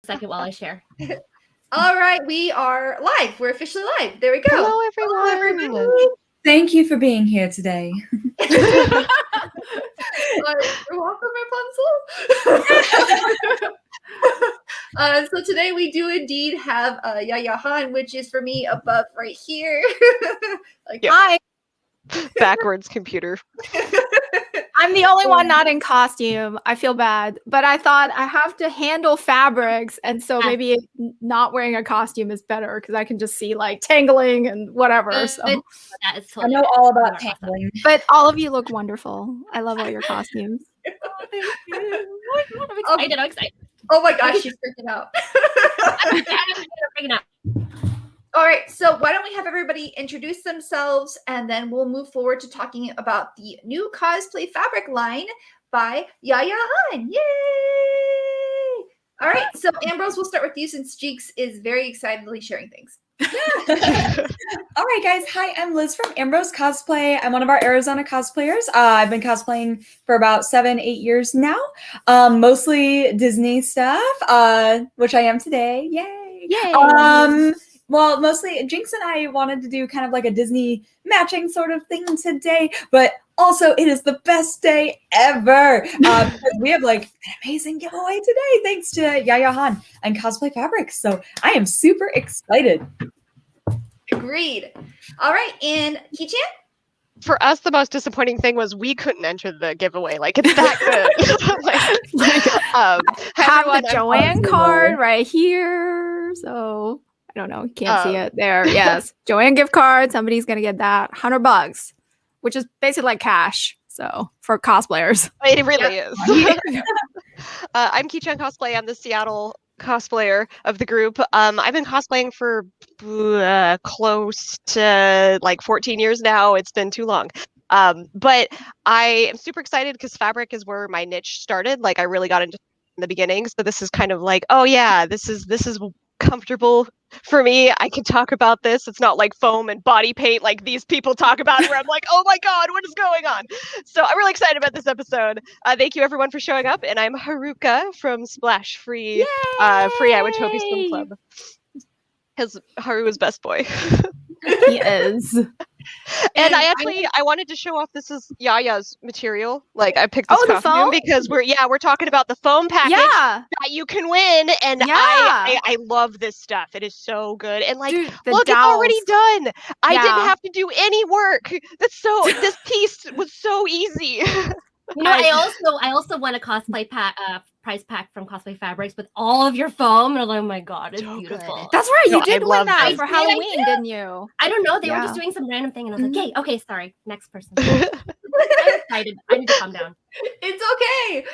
second while I share. All right, we are live. We're officially live. There we go. Hello, everyone. Hello, everybody. Thank you for being here today. You're welcome, Rapunzel. So today we do indeed have Yaya Han, which is for me above right here. Hi. Backwards computer. I'm the only one not in costume. I feel bad, but I thought I have to handle fabrics, and so maybe not wearing a costume is better because I can just see like tangling and whatever. So that is totally I know all about tangling. But all of you look wonderful. I love all your costumes. Oh, thank you. I'm excited. I'm excited. Oh my gosh, she's freaking out. I'm freaking out. All right, so why don't we have everybody introduce themselves, and then we'll move forward to talking about the new cosplay fabric line by Yaya Han. Yay! All right, so Ambrose, we'll start with you since Jinx is very excitedly sharing things. All right, guys. Hi, I'm Liz from Ambrose Cosplay. I'm one of our Arizona cosplayers. I've been cosplaying for about 7-8 years now. Mostly Disney stuff, which I am today. Yay! Yay! Well, mostly Jinx and I wanted to do kind of like a Disney matching sort of thing today, but also it is the best day ever because we have like an amazing giveaway today thanks to Yaya Han and Cosplay Fabrics. So I am super excited. Agreed. All right, and Kii-Chan? For us, the most disappointing thing was we couldn't enter the giveaway. Like, it's that good. Have the Joanne card right here. So I don't know. You can't see it there. Yes. Joanne gift card. Somebody's going to get that. $100, which is basically like cash. So for cosplayers. It really is. I'm Kii-Chan Cosplay. I'm the Seattle cosplayer of the group. I've been cosplaying for close to like 14 years now. It's been too long. But I am super excited because fabric is where my niche started. Like I really got into in the beginning. So this is kind of like, oh yeah, this is comfortable for me. I can talk about this. It's not like foam and body paint like these people talk about it where I'm like, oh my god, what is going on? So I'm really excited about this episode. Thank you everyone for showing up, and I'm Haruka from Splash Free Free Iwatobi Swim Club. Because Haru is best boy. He is. And I wanted to show off this is Yaya's material. Like I picked this costume because we're talking about the foam package that you can win, and I love this stuff. It is so good, and like dude, look, it's already done. I didn't have to do any work. This piece was so easy. You know, I also won a cosplay prize pack from Cosplay Fabrics with all of your foam, and I'm like, oh my god, it's beautiful. Good. That's right, you did win that for Halloween, didn't you? I don't know, they were just doing some random thing, and I was like, okay, sorry, next person. I'm excited. I need to calm down. It's okay.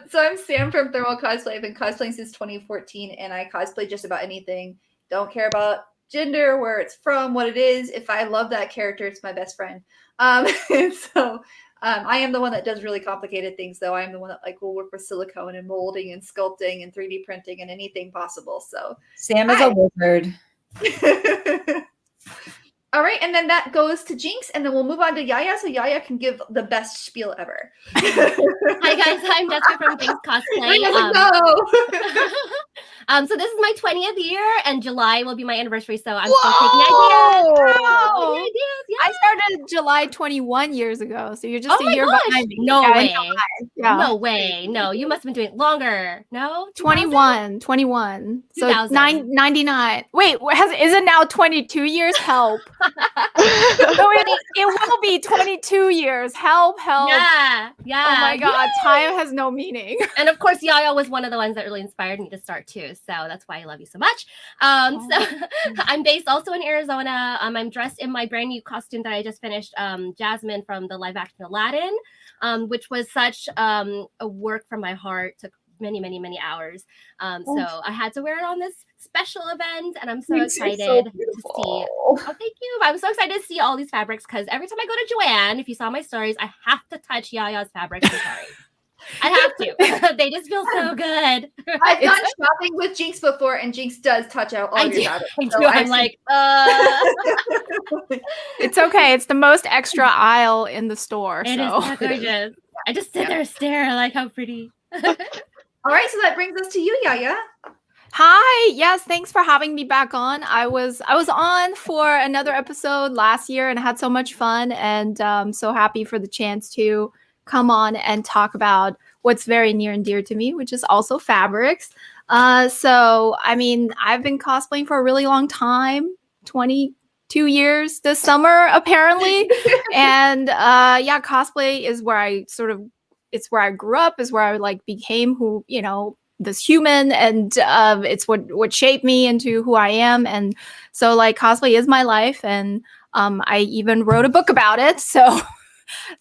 So I'm Sam from ThermoCosplay. I've been cosplaying since 2014, and I cosplay just about anything. Don't care about gender, where it's from, what it is. If I love that character, it's my best friend. I am the one that does really complicated things, though. I am the one that will work with silicone and molding and sculpting and 3D printing and anything possible. So Sam is a wizard. All right, and then that goes to Jinx, and then we'll move on to Yaya, so Yaya can give the best spiel ever. Hi guys, I'm Jessica from Jinx Cosplay. So this is my 20th year, and July will be my anniversary, so I'm still taking ideas. I started July 21 years ago, so you're just a year behind me. No way. No way. No, you must have been doing it longer. No? 21. So 99. Wait, is it now 22 years? Help. So it will be 22 years. Help. Yeah. Oh my god, time has no meaning. And of course, Yaya was one of the ones that really inspired me to start too. So that's why I love you so much. So I'm based also in Arizona. I'm dressed in my brand new costume that I just finished, Jasmine from the live action Aladdin, which was such a work from my heart. Took many hours. So I had to wear it on this special event, and I'm so excited to see. Oh, thank you. I'm so excited to see all these fabrics because every time I go to Joanne, if you saw my stories, I have to touch Yaya's fabrics. I'm sorry. I have to. They just feel so good. I've gone shopping with Jinx before, and Jinx does touch out all your fabrics. So I'm like, It's okay. It's the most extra aisle in the store. It is gorgeous. I just sit there and stare like how pretty. All right, so that brings us to you, Yaya. Hi. Yes, thanks for having me back on. I was on for another episode last year and had so much fun, and so happy for the chance to come on and talk about what's very near and dear to me, which is also fabrics. So I mean, I've been cosplaying for a really long time, 22 years this summer apparently. And yeah, cosplay is where it's where I grew up, is where I like became who, this human, and it's what shaped me into who I am. And so like cosplay is my life, and I even wrote a book about it. So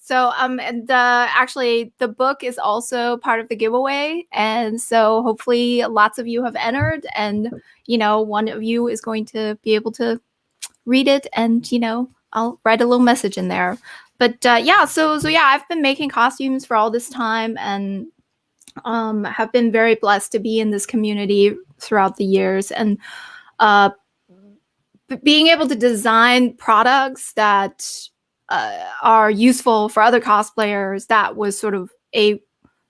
and actually the book is also part of the giveaway, and so hopefully lots of you have entered, and one of you is going to be able to read it, and I'll write a little message in there. But yeah, so yeah, I've been making costumes for all this time, and have been very blessed to be in this community throughout the years, and being able to design products that are useful for other cosplayers. That was sort of a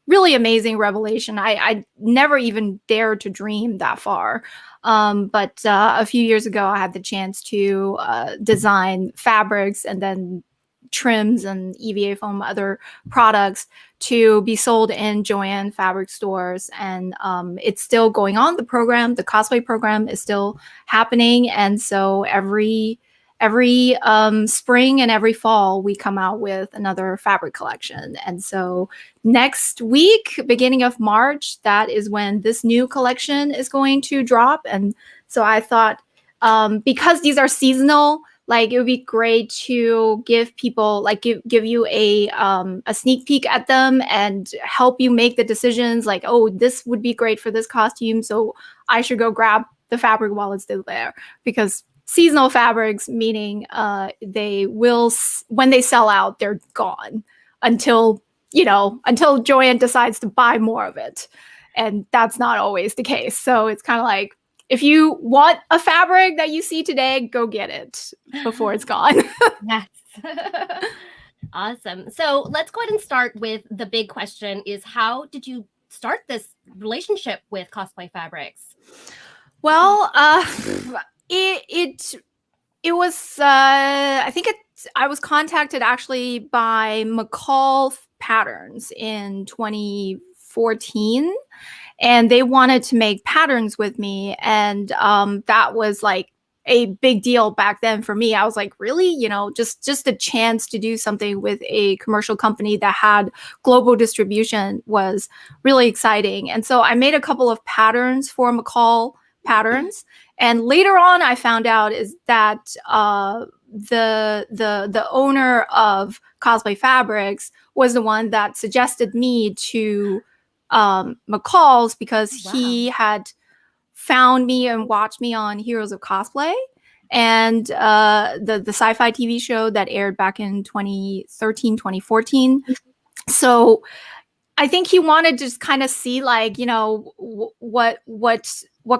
really amazing revelation. I never even dared to dream that far. But a few years ago, I had the chance to design fabrics and then trims and EVA foam, other products, to be sold in Joann fabric stores. And it's still going on. The cosplay program is still happening. And so every spring and every fall, we come out with another fabric collection. And so next week, beginning of March, that is when this new collection is going to drop. And so I thought, because these are seasonal, like it would be great to give people, like give you a sneak peek at them and help you make the decisions, like, oh, this would be great for this costume, so I should go grab the fabric while it's still there. Because seasonal fabrics, meaning they will, when they sell out, they're gone until Joann decides to buy more of it. And that's not always the case. So it's kind of like, if you want a fabric that you see today, go get it before it's gone. Yes. Awesome. So let's go ahead and start with the big question: is how did you start this relationship with cosplay fabrics? Well, it was I think I was contacted actually by McCall Patterns in 2014, and they wanted to make patterns with me, and that was like a big deal back then for me. I was like, really, just a chance to do something with a commercial company that had global distribution was really exciting. And so I made a couple of patterns for McCall Patterns. And later on, I found out is that the owner of Cosplay Fabrics was the one that suggested me to McCall's, because he had found me and watched me on Heroes of Cosplay, and the sci-fi TV show that aired back in 2013, 2014. So I think he wanted to just kind of see, like, what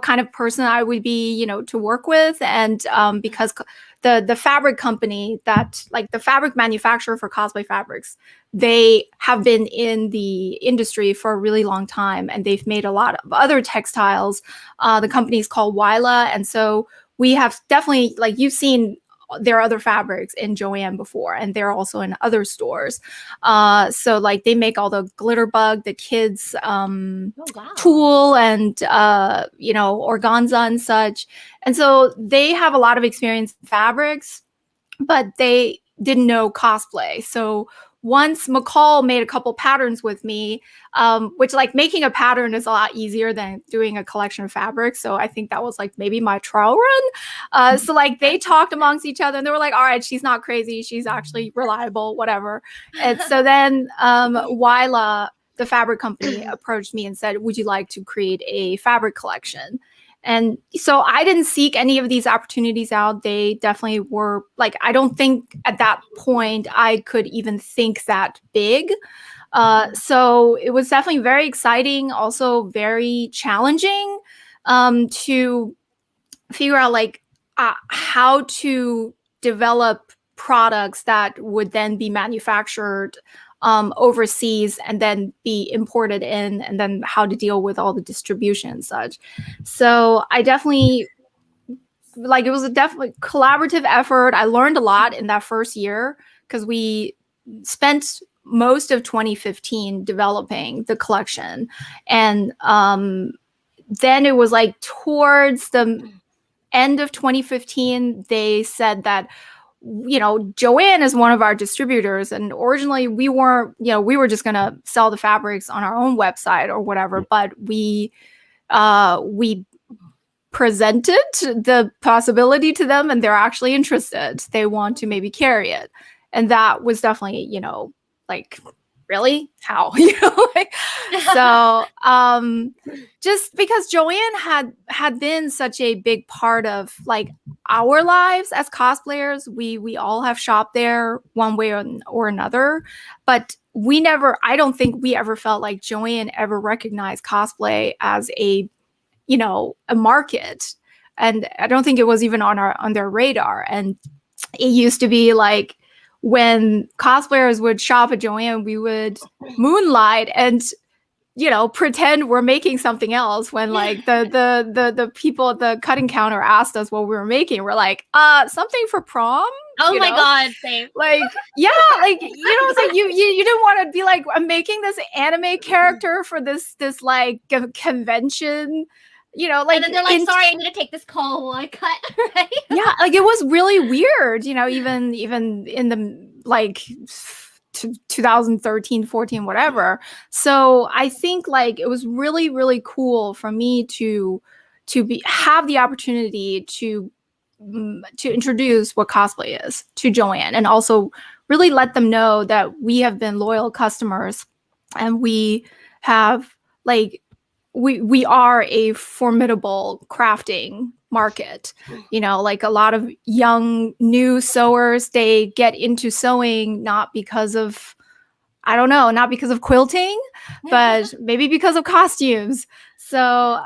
kind of person I would be, to work with. And because the fabric company that, like, the fabric manufacturer for cosplay fabrics, they have been in the industry for a really long time, and they've made a lot of other textiles. The company is called Wyla. And so we have definitely, like, you've seen there are other fabrics in Joann before, and they're also in other stores. So like they make all the glitter bug, the kids tulle, and organza and such. And so they have a lot of experience in fabrics, but they didn't know cosplay. So once McCall made a couple patterns with me, which, like, making a pattern is a lot easier than doing a collection of fabrics. So I think that was like maybe my trial run. So like they talked amongst each other, and they were like, all right, she's not crazy. She's actually reliable, whatever. And so then Wyla, the fabric company, approached me and said, would you like to create a fabric collection? And so I didn't seek any of these opportunities out. They definitely were, like, I don't think at that point I could even think that big. So it was definitely very exciting, also very challenging to figure out, like, how to develop products that would then be manufactured overseas and then be imported in, and then how to deal with all the distribution and such. So I definitely, like, it was a definitely collaborative effort. I learned a lot in that first year because we spent most of 2015 developing the collection. And then it was like towards the end of 2015, they said that, you know, Joanne is one of our distributors, and originally we weren't, you know, we were just going to sell the fabrics on our own website or whatever, but we presented the possibility to them, and they're actually interested. They want to maybe carry it. And that was definitely, you know, like, really? How? You know, like, so just because Joanne had been such a big part of like our lives as cosplayers, we all have shopped there one way or another, but we never, I don't think we ever felt like Joanne ever recognized cosplay as a, you know, a market. And I don't think it was even on their radar. And it used to be like, when cosplayers would shop at Joanne, we would moonlight and, you know, pretend we're making something else. When like the people at the cutting counter asked us what we were making, we're like, something for prom. Oh you my know? God, same. Like, yeah, like, you know, it's like you didn't want to be like, I'm making this anime character for this like convention. You know, like, and then they're like, sorry, I need to take this call while I cut, right? Yeah, like it was really weird, you know, even in the like 2013, 14, whatever. So I think like it was really, really cool for me to have the opportunity to introduce what cosplay is to Joanne, and also really let them know that we have been loyal customers, and we have like, we are a formidable crafting market. You know, like a lot of young new sewers, they get into sewing not because of, I don't know, not because of quilting, but maybe because of costumes. So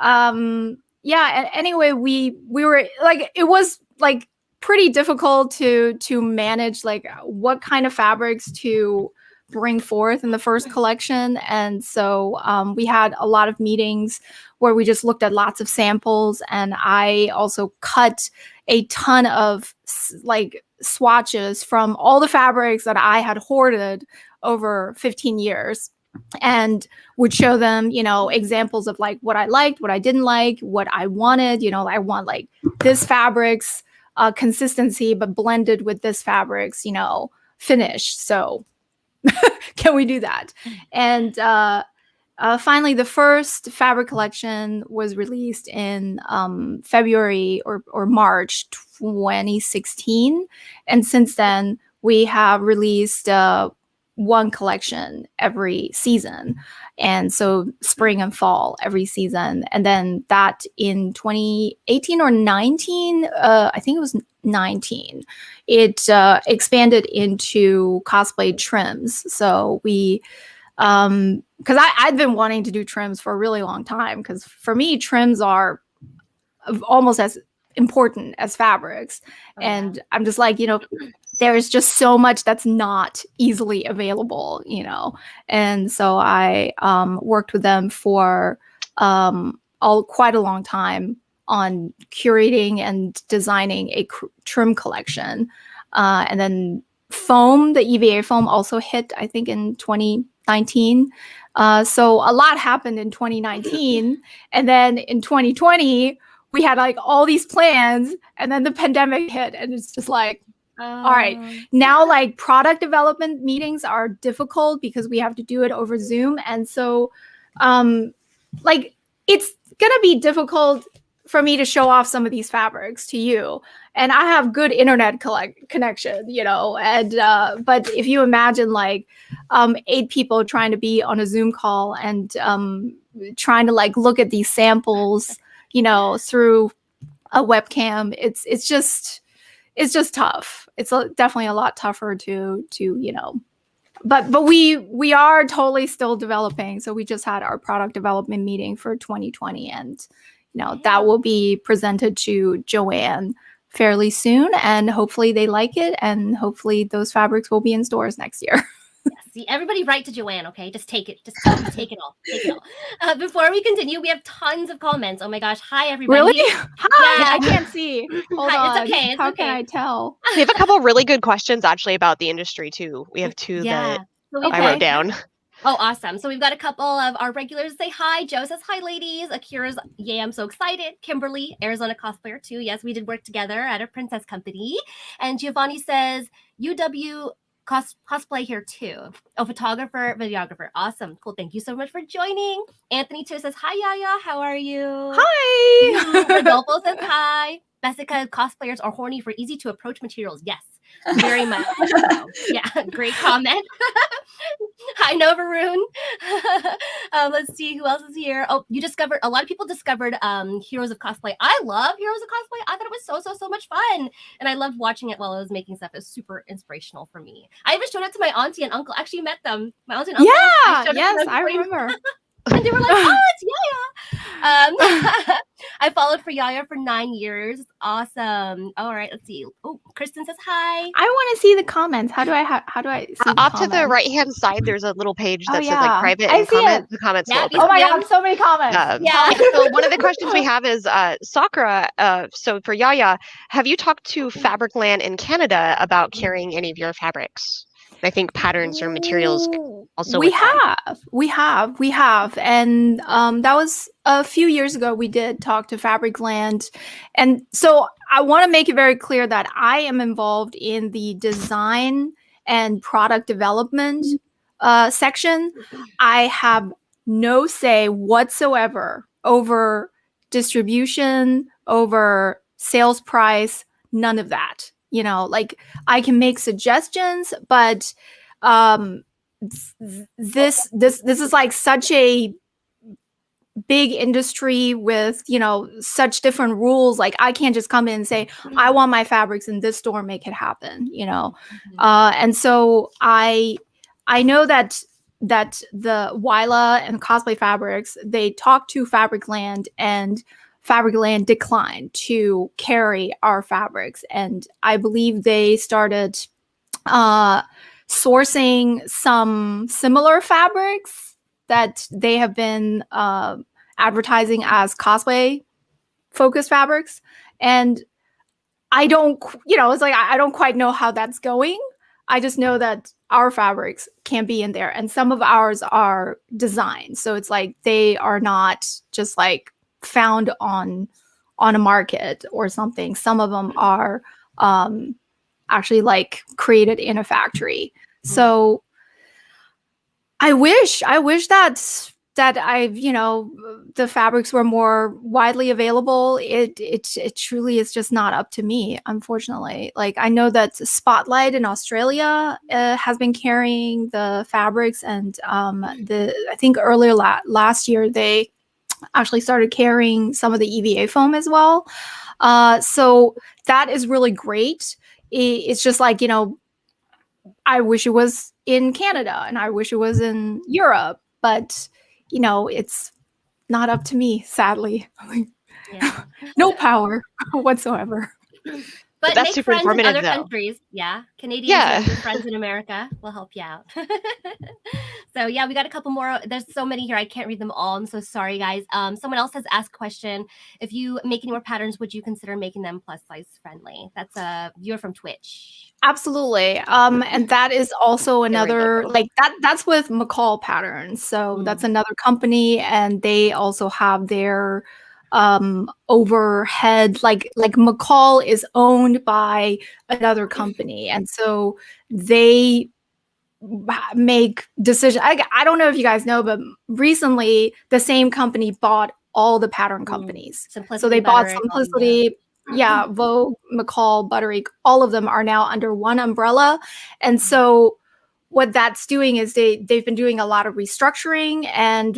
yeah, anyway, we were like, it was like pretty difficult to manage like what kind of fabrics to bring forth in the first collection. And so we had a lot of meetings where we just looked at lots of samples, and I also cut a ton of like swatches from all the fabrics that I had hoarded over 15 years, and would show them, you know, examples of like what I liked, what I didn't like, what I wanted. You know, I want like this fabric's consistency, but blended with this fabric's, you know, finish. So can we do that? And finally, the first fabric collection was released in February or March 2016. And since then, we have released one collection every season. And so spring and fall every season. And then that in 2018 or 19, I think it was 19, it expanded into cosplay trims. So we, because I'd been wanting to do trims for a really long time, because for me, trims are almost as important as fabrics. And I'm just like, you know, there's just so much that's not easily available, you know. And so I worked with them for quite a long time on curating and designing a trim collection. And then foam, the EVA foam also hit, I think, in 2019. So a lot happened in 2019. And then in 2020, we had like all these plans, and then the pandemic hit, and it's just like, all right, now like product development meetings are difficult because we have to do it over Zoom. And so like it's going to be difficult for me to show off some of these fabrics to you. And I have good internet connection, you know, and but if you imagine like 8 people trying to be on a Zoom call and trying to like look at these samples, you know, through a webcam, it's just tough. It's definitely a lot tougher to you know, but we are totally still developing. So we just had our product development meeting for 2020, and you know, that will be presented to Joanne fairly soon, and hopefully they like it, and hopefully those fabrics will be in stores next year. See, everybody write to Joanne, okay? Just take it. Just take it all. Take it all. Before we continue, we have tons of comments. Oh my gosh. Hi, everybody. Really? Hi, Yeah. I can't see. Hold Hi, on. it's okay. It's How okay. can I tell? We have a couple really good questions actually about the industry too. We have two that So I wrote down. Oh, awesome. So we've got a couple of our regulars say hi. Joe says hi, ladies. Akira's, yeah, I'm so excited. Kimberly, Arizona cosplayer too. Yes, we did work together at a princess company. And Giovanni says, UW cosplay here too. A photographer, videographer. Awesome. Cool. Thank you so much for joining. Anthony too says, hi, Yaya. How are you? Hi. Rodolfo says hi. Jessica, cosplayers are horny for easy to approach materials. Yes, very much so. Yeah, great comment. Hi, Novaroon. Let's see who else is here. Oh, a lot of people discovered Heroes of Cosplay. I love Heroes of Cosplay. I thought it was so much fun. And I loved watching it while I was making stuff. It was super inspirational for me. I even showed it to my auntie and uncle. Actually met them. My auntie and uncle. Yeah, yes, I remember. And they were like, oh, it's Yaya. I followed for Yaya for 9 years. Awesome. All right, let's see. Oh, Kristen says hi. I want to see the comments. How do I see the Off comments? to the right hand side, there's a little page that says yeah. like private I and see it. comment. The comments will open. Oh my god, so many comments. Yeah. So one of the questions we have is Sakura. So for Yaya, have you talked to Fabricland in Canada about carrying any of your fabrics? I think patterns or materials also. We have, and that was a few years ago. We did talk to Fabricland, and so I want to make it very clear that I am involved in the design and product development section. I have no say whatsoever over distribution, over sales price, none of that. You know, like I can make suggestions, but this is like such a big industry with, you know, such different rules. Like I can't just come in and say, I want my fabrics in this store, make it happen, you know. And so I know that the Wyla and Cosplay Fabrics, they talked to Fabricland, and Fabricland declined to carry our fabrics. And I believe they started sourcing some similar fabrics that they have been advertising as cosplay focused fabrics. And I don't, you know, it's like I don't quite know how that's going. I just know that our fabrics can be in there, and some of ours are designed. So it's like they are not just like found on a market or something. Some of them are actually like created in a factory. So I wish that I've, you know, the fabrics were more widely available. It truly is just not up to me, unfortunately. Like I know that Spotlight in Australia has been carrying the fabrics, and I think earlier last year they actually started carrying some of the EVA foam as well. So that is really great. It's just like, you know, I wish it was in Canada and I wish it was in Europe, but you know, it's not up to me, sadly. Yeah. No power whatsoever. But that's make super friends in informative, other though. countries. Yeah. Canadians Yeah. and your friends in America will help you out. So yeah, we got a couple more. There's so many here. I can't read them all. I'm so sorry, guys. Someone else has asked a question. If you make any more patterns, would you consider making them plus size friendly? That's a viewer from Twitch. Absolutely. And that is also another, go. like that's with McCall Patterns. So that's another company, and they also have their overhead, like McCall is owned by another company, and so they make decisions. I don't know if you guys know, but recently the same company bought all the pattern companies. Simplicity, so they bought Butterick, Simplicity, yeah, Vogue, McCall, Butterick, all of them are now under one umbrella. And so what that's doing is they've been doing a lot of restructuring and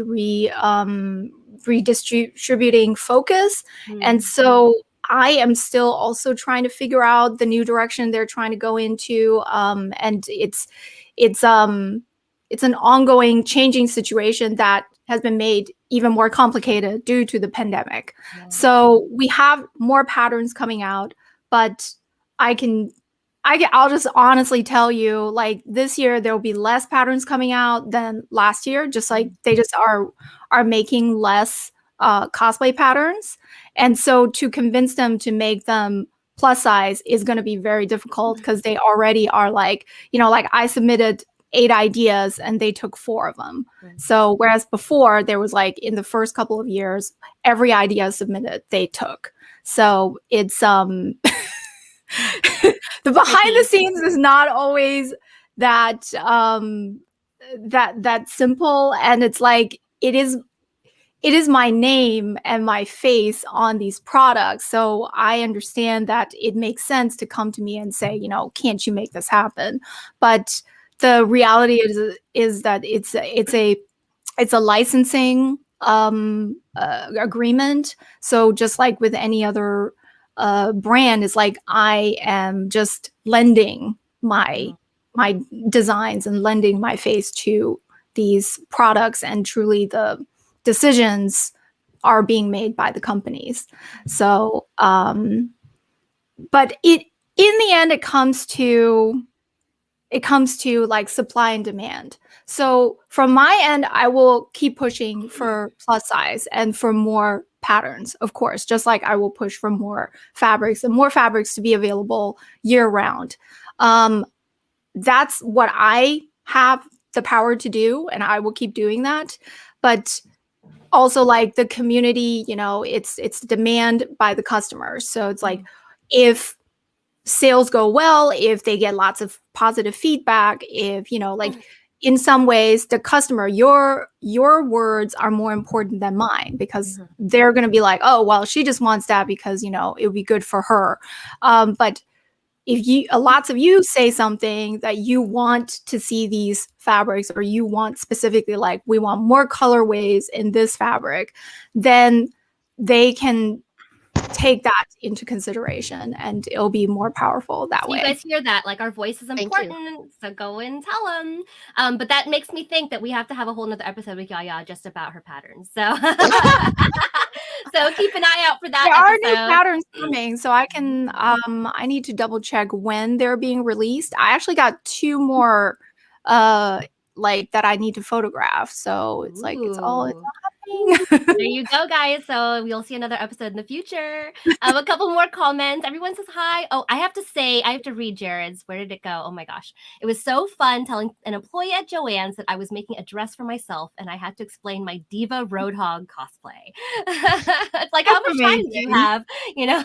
redistributing focus. And so I am still also trying to figure out the new direction they're trying to go into. And it's an ongoing changing situation that has been made even more complicated due to the pandemic. So we have more patterns coming out, but I can I'll just honestly tell you, like this year there will be less patterns coming out than last year. Just like they just are making less cosplay patterns, and so to convince them to make them plus size is going to be very difficult because they already are like, like I submitted 8 ideas and they took 4 of them. So whereas before there was like in the first couple of years, every idea submitted they took. So it's the behind the scenes is not always that that simple, and it's like it is my name and my face on these products, so I understand that it makes sense to come to me and say, can't you make this happen? But the reality is that it's a licensing agreement. So just like with any other brand, is like I am just lending my designs and lending my face to these products, and truly the decisions are being made by the companies. So but in the end it comes to like supply and demand. So from my end, I will keep pushing for plus size and for more patterns, of course, just like I will push for more fabrics and more fabrics to be available year round. That's what I have the power to do, and I will keep doing that. But also like the community, it's demand by the customers. So it's like if sales go well, if they get lots of positive feedback, if like in some ways the customer, your words are more important than mine, because they're going to be like, oh well, she just wants that because it would be good for her. But if lots of you say something that you want to see these fabrics, or you want specifically like we want more colorways in this fabric, then they can take that into consideration, and it'll be more powerful that way. You guys hear that? Like, our voice is important, so go and tell them. But that makes me think that we have to have a whole nother episode with Yaya just about her patterns. So, so keep an eye out for that. There are new patterns coming, so I can. I need to double check when they're being released. I actually got 2 more, like that I need to photograph. So it's like it's all happening. There you go, guys. So you'll see another episode in the future. A couple more comments. Everyone says hi. Oh, I have to read Jared's. Where did it go? Oh my gosh. It was so fun telling an employee at Joann's that I was making a dress for myself, and I had to explain my Diva Roadhog cosplay. It's like, how much time do you have? Yeah.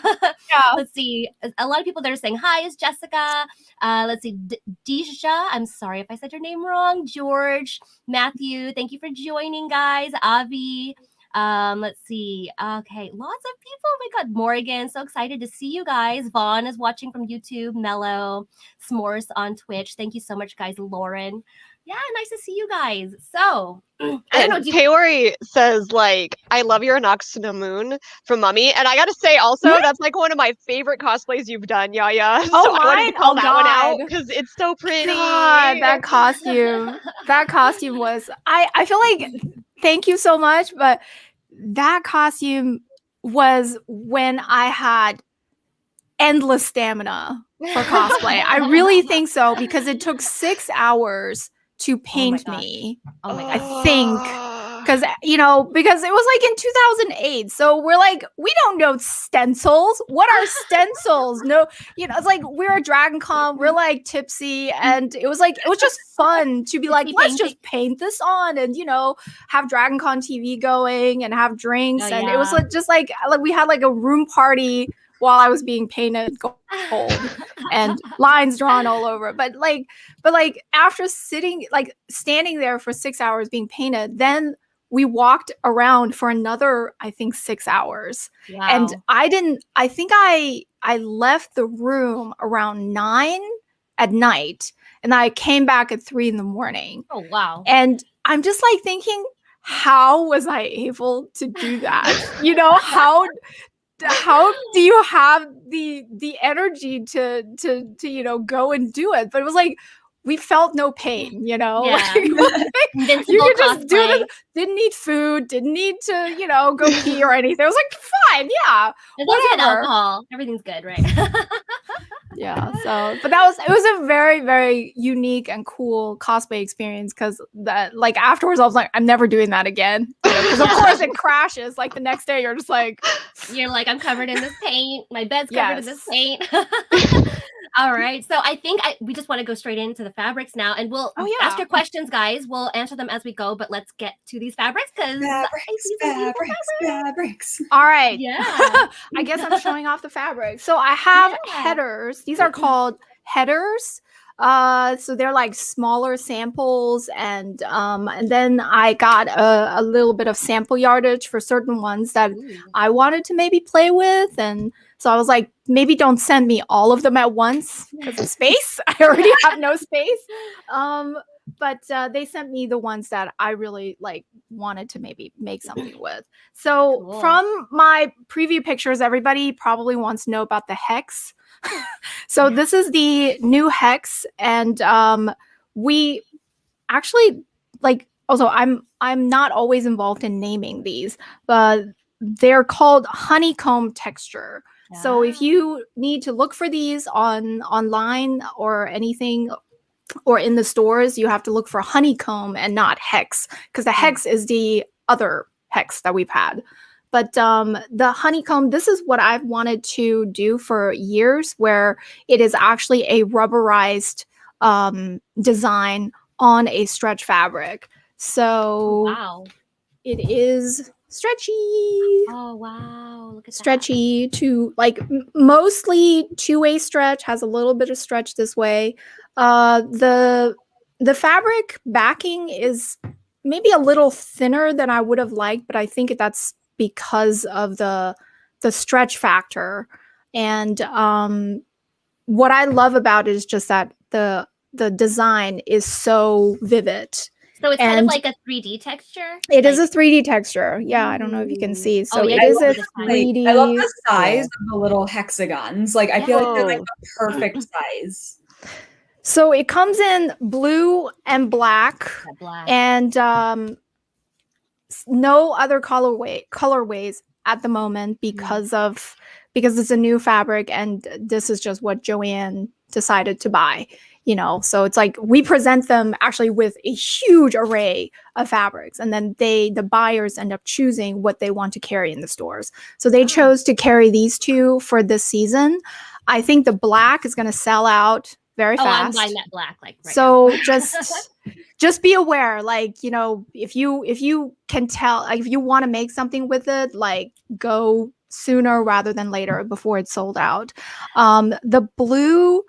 Let's see. A lot of people that are saying hi is Jessica. Let's see. Deja. I'm sorry if I said your name wrong. George. Matthew. Thank you for joining, guys. Avi. Let's see. Okay, lots of people. Oh my god, Morgan, so excited to see you guys. Vaughn is watching from YouTube. Mello, S'mores on Twitch. Thank you so much, guys. Lauren. Yeah, nice to see you guys. So, I don't know. Kaori says, like, I love your Anoxina Moon from Mummy. And I got to say also, that's like one of my favorite cosplays you've done, Yaya. So I wanted to call that one out because it's so pretty. God, that costume. That costume was, I feel like, thank you so much, but that costume was when I had endless stamina for cosplay. I really think so, because it took 6 hours to paint me. Oh my god. I think because because it was like in 2008, so we're like, we don't know stencils. What are stencils? No, it's like we're at Dragon Con, we're like tipsy, and it was just fun to be like, let's just paint this on, and have Dragon Con TV going and have drinks, and it was just like we had like a room party while I was being painted gold and lines drawn all over. But after standing there for 6 hours being painted, then we walked around for another, I think, 6 hours. Wow. And I think I left the room around 9 at night, and I came back at 3 in the morning. Oh, wow. And I'm just like thinking, how was I able to do that? How do you have the energy to go and do it? But it was like we felt no pain, Yeah. you could just do this. Didn't need food, didn't need to go pee or anything. I was like, fine, yeah, as long as you had alcohol, everything's good, right? Yeah, so but it was a very, very unique and cool cosplay experience because that like afterwards I was like, I'm never doing that again. Because of course it crashes. Like the next day you're just like You're like, I'm covered in this paint. My bed's covered in this Yes. paint. All right. So I think we just want to go straight into the fabrics now, and we'll Oh, yeah. ask your questions, guys. We'll answer them as we go, but let's get to these fabrics because Fabrics. all right. Yeah. I guess I'm showing off the fabric. So I have Yeah. headers. These are called headers. So they're like smaller samples, and then I got a little bit of sample yardage for certain ones that I wanted to maybe play with, and so I was like, maybe don't send me all of them at once because of space. I already have no space. But they sent me the ones that I really like wanted to maybe make something with. So Cool. from my preview pictures, everybody probably wants to know about the hex. So this is the new hex, and we actually like. Also, I'm not always involved in naming these, but they're called honeycomb texture. So if you need to look for these online or anything, or in the stores, you have to look for honeycomb and not hex, because the hex is the other hex that we've had. But the honeycomb, this is what I've wanted to do for years, where it is actually a rubberized design on a stretch fabric. So Wow. it is stretchy. Oh wow. Look at Stretchy to like mostly two-way stretch, has a little bit of stretch this way. The fabric backing is maybe a little thinner than I would have liked, but I think that's because of the stretch factor. And what I love about it is just that the design is so vivid. So it's kind of And like a 3D texture. It is a 3D texture. Yeah, I don't know if you can see. So yeah, it I is love a the size. 3D. I love the size of the little hexagons. Like I feel like they're like Whoa. the perfect size. So it comes in blue and black, Black. and no other colorways at the moment because it's a new fabric, and this is just what Joanne decided to buy. So it's like we present them actually with a huge array of fabrics, and then the buyers end up choosing what they want to carry in the stores. So they chose to carry these two for this season. I think the black is going to sell out very fast. I'm buying that black right so now. just be aware, like, if you can tell, like, if you want to make something with it, like, go sooner rather than later before it's sold out. The blue,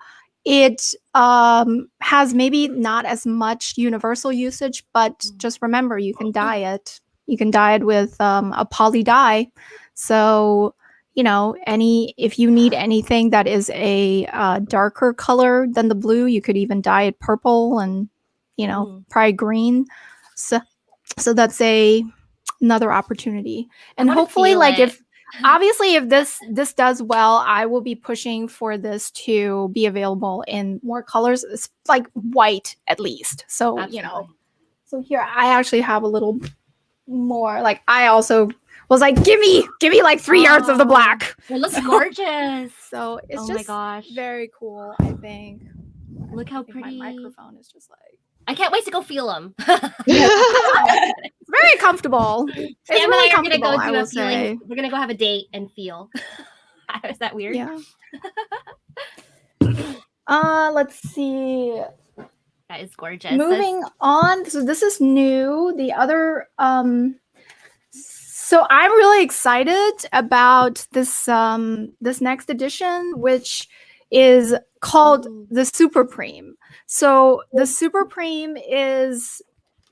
it has maybe not as much universal usage, but just remember, you can dye it. You can dye it with a poly dye. So, if you need anything that is a darker color than the blue, you could even dye it purple and, probably green. So that's another opportunity. And hopefully, like, if this does well, I will be pushing for this to be available in more colors, like white at least. So, Absolutely. so here I actually have a little more. Like, I also was like, give me like 3 yards of the black. It looks gorgeous. So it's my just gosh. very cool, I think. Look how I think pretty. my microphone is just like, I can't wait to go feel them. it's very comfortable. It's Sam really and I are gonna comfortable, go I do will a feeling. say. We're gonna go have a date and feel. Is that weird? Yeah. Let's see. That is gorgeous. Moving on. So this is new. The other so I'm really excited about this this next edition, which is called the Supreme. So the Supreme is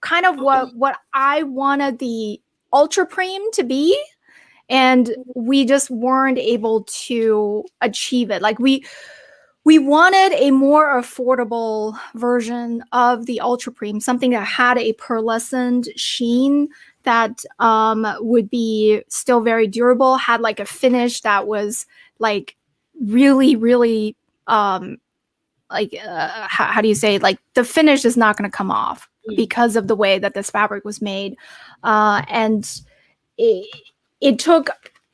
kind of what I wanted the Ultrapreme to be, and we just weren't able to achieve it. Like we wanted a more affordable version of the Ultrapreme, something that had a pearlescent sheen that would be still very durable, had like a finish that was like really, really how do you say, like, the finish is not going to come off because of the way that this fabric was made. And it took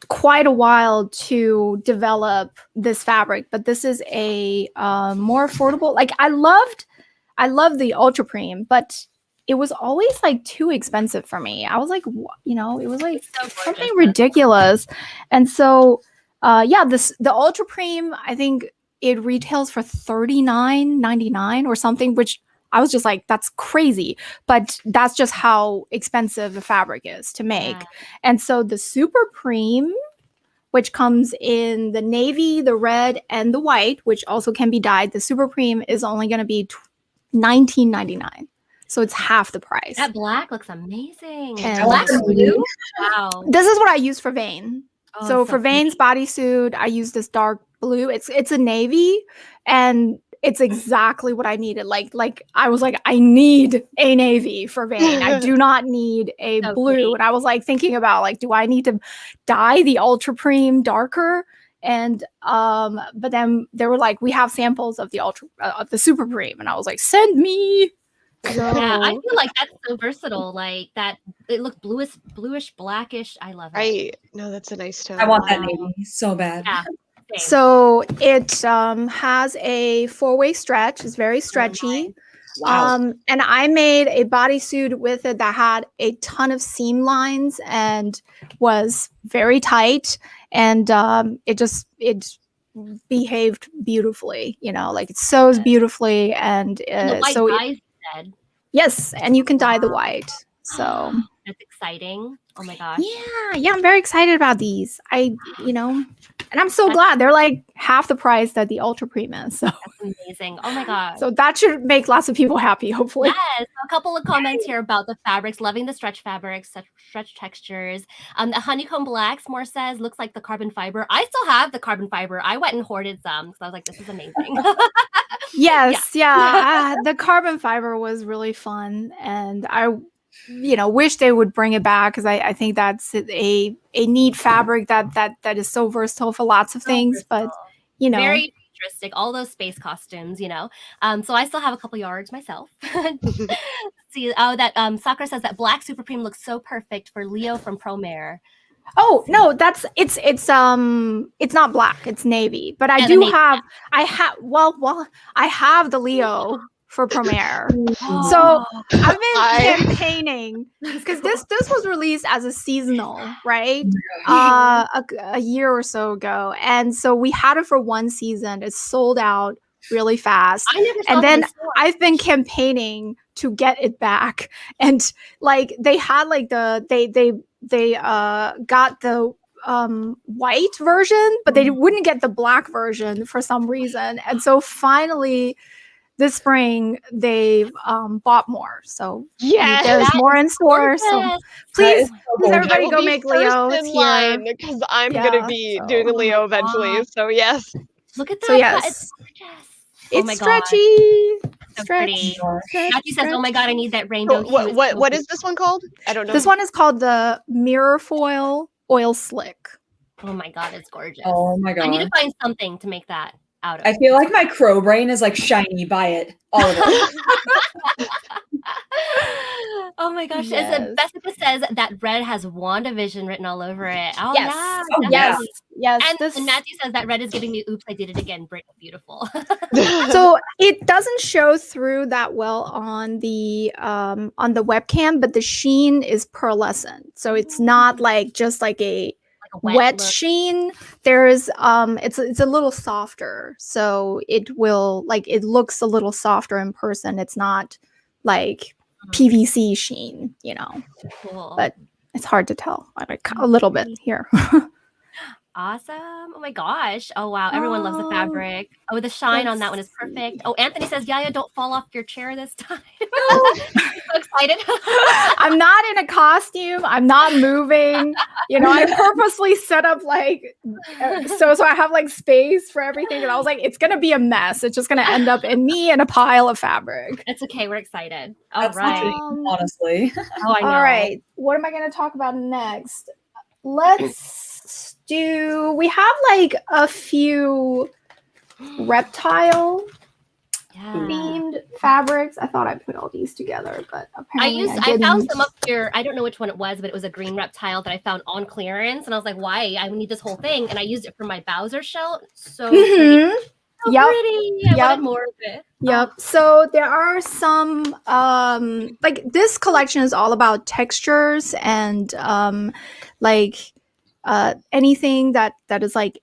quite a while to develop this fabric, but this is a more affordable. Like I love the Ultra Preme, but it was always like too expensive for me. I was like, it was like So something gorgeous. ridiculous. And so, the Ultra Preme, I think it retails for $39.99 or something, which I was just like, that's crazy. But that's just how expensive the fabric is to make. Yeah. And so the Super Preme, which comes in the navy, the red, and the white, which also can be dyed, the Super Preme is only going to be $19.99. So it's half the price. That black looks amazing. And- Black I and want the blue. Wow. This is what I use for Vane. Oh, So it's for Vane's bodysuit, I use this dark blue. It's a navy, and it's exactly what I needed. Like I was like, I need a navy for Vane. I do not need a So blue. pretty. And I was like thinking about like, do I need to dye the Ultra Preme darker? And but then they were like, we have samples of the Super Preme, and I was like, send me. So, Yeah, I feel like that's so versatile. Like that, it looked bluish, blackish. I love it. Right. No, that's a nice tone. I want that Wow. navy so bad. Yeah. Same. So it has a 4-way stretch. It's very stretchy. Wow. And I made a bodysuit with it that had a ton of seam lines and was very tight. And it behaved beautifully. Like it sews beautifully. And And the white so dyes said. yes, and you can dye the white. So That's exciting. Oh my gosh. yeah, I'm very excited about these. And I'm so glad they're like half the price that the Ultra Preme is. So, That's amazing. Oh my god. so that should make lots of people happy, hopefully. Yes, a couple of comments here about the fabrics. Loving the stretch fabrics, stretch textures. The honeycomb blacks, more says, looks like the carbon fiber. I still have the carbon fiber. I went and hoarded some because I was like, this is amazing. Yes, the carbon fiber was really fun, and I, wish they would bring it back because I think that's a neat fabric that is so versatile for lots of things. But Very futuristic, all those space costumes, So I still have a couple yards myself. See, that Sakura says that black Super Preme looks so perfect for Leo from Promare. Oh no, it's not black, it's navy. But I Yeah, do the navy, have I have the Leo for Promare. Oh. So I've been I- campaigning because this was released as a seasonal, right? A year or so ago, and so we had it for one season. It sold out really fast, I never saw and that in then store. I've been campaigning to get it back. And like they had like they got the white version, but they wouldn't get the black version for some reason, and so finally this spring they've bought more, so Yes. there's That more in store. So Gorgeous. please, gorgeous. everybody go make Leo. in It's here. line because I'm gonna Yeah, be so- doing a Oh my Leo eventually. God. So yes. Look at that. So yes, It's gorgeous. it's oh my God. stretchy. So Stretch, pretty. stretch, Matthew says, "Oh my god, I need that So rainbow hue." It's so what is this one called? I don't know. This one is called the Mirror Foil Oil Slick. pretty. Oh my god, it's gorgeous. Oh my I need to god. find something to make that out of. I feel like my crow brain is like shiny by it. All of it. Oh my gosh. Yes. Jessica says that red has WandaVision written all over it. Oh Yes. yeah. Oh, definitely. yeah. Yes. And Matthew says that red is giving me oops, I did it again. Beautiful. So it doesn't show through that well on the webcam, but the sheen is pearlescent. So it's not like just like a Like a wet look. sheen. There's it's a little softer. So it looks a little softer in person. It's not like PVC sheen, Cool. but it's hard to tell. Like a little bit here. Awesome. Oh my gosh. Oh wow. Everyone loves the Oh, fabric. Oh, the shine on that one is let's perfect. see. Oh, Anthony says, Yaya, don't fall off your chair this time. So excited. I'm not in a costume. I'm not moving. I purposely set up like so I have like space for everything. And I was like, it's gonna be a mess. It's just gonna end up in me and a pile of fabric. It's okay. We're excited. All That's right. literally- honestly. Oh, I know. All right. What am I gonna talk about next? Let's do. We have like a few reptile Yeah. themed found fabrics. I thought I put all these together, but apparently I found some up here. I don't know which one it was, but it was a green reptile that I found on clearance, and I was like, "Why? I need this whole thing." And I used it for my Bowser shell. So pretty. So Yep. pretty. I wanted more of it. Yep. So there are some like this collection is all about textures and anything that is like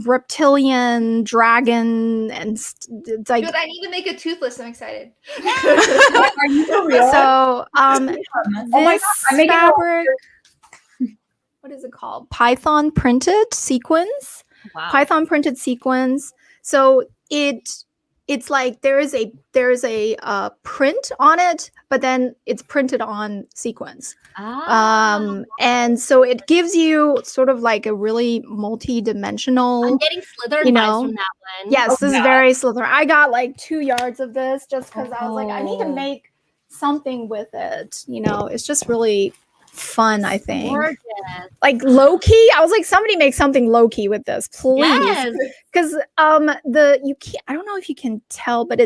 reptilian, dragon, and it's like Good, I need to make a toothless. I'm excited. Are you for real? so oh this my god, I'm making fabric, what is it called? Python printed sequins. Wow. Python printed sequins. So it's like there is a print on it, but then it's printed on sequins. And so it gives you sort of like a really multi-dimensional. I'm getting Slytherin vibes from that one. Yes, this is very Slytherin. I got like 2 yards of this just because I was like, I need to make something with it. It's just really fun, I think. Gorgeous. Like low key, I was like, somebody make something low key with this, please. Yes. Because you can't. I don't know if you can tell, but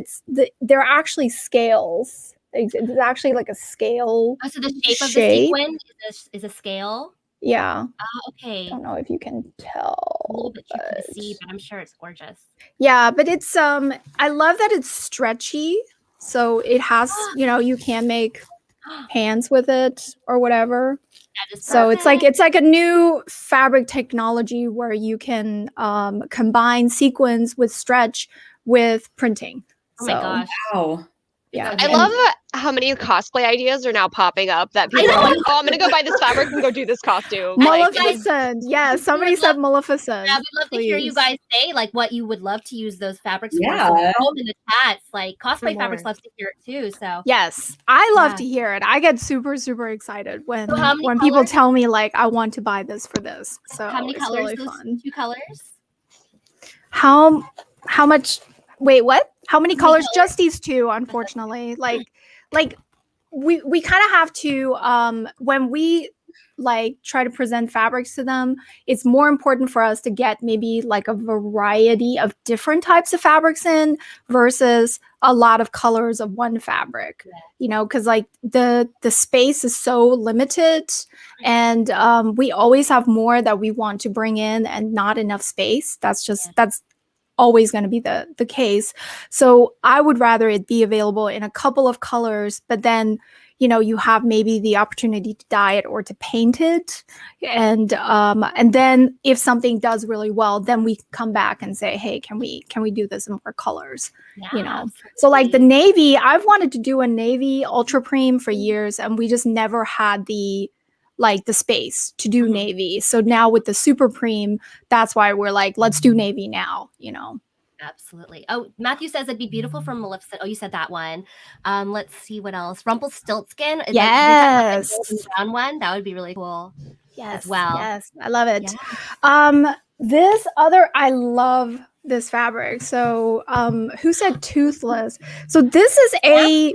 they're actually scales. It's actually like a scale. Oh, so the shape of the sequin is a scale. Yeah. Okay. I don't know if you can tell. A little bit tricky to see, but I'm sure it's gorgeous. Yeah, but it's I love that it's stretchy. So it has, you can make hands with it or whatever. So it's like a new fabric technology where you can combine sequins with stretch with printing. Oh my gosh. Wow. Yeah. I love how many cosplay ideas are now popping up that people are like, oh, I'm going to go buy this fabric and go do this costume. Maleficent. Yeah, somebody said Maleficent. Yeah, we'd love to hear you guys say like what you would love to use those fabrics Yeah. for. So throw them in the chats. Like Cosplay Fabrics loves to hear it too. So Yes, I love to hear it. I get super, super excited when people colors? tell me like I want to buy this for this. So how many it's colors? really Those fun. 2 colors? How much? Wait, what? How many colors? colors? Just these 2, unfortunately. Like we kind of have to when we like try to present fabrics to them, it's more important for us to get maybe like a variety of different types of fabrics in versus a lot of colors of one fabric. Because like the space is so limited, and we always have more that we want to bring in and not enough space. That's always going to be the case. So I would rather it be available in a couple of colors, but then you have maybe the opportunity to dye it or to paint it, and then if something does really well, then we come back and say, hey, can we do this in more colors? So like the navy, I've wanted to do a navy ultra preme for years, and we just never had the space to do navy. So now with the super preme, that's why we're like, let's do navy now, Absolutely. Oh, Matthew says it'd be beautiful from Maleficent. Oh, you said that one. Let's see what else. Rumpelstiltskin. Yes. Like the brown one. That would be really cool. Yes. As well. Yes. I love it. Yeah. I love this fabric. So who said toothless? So this is a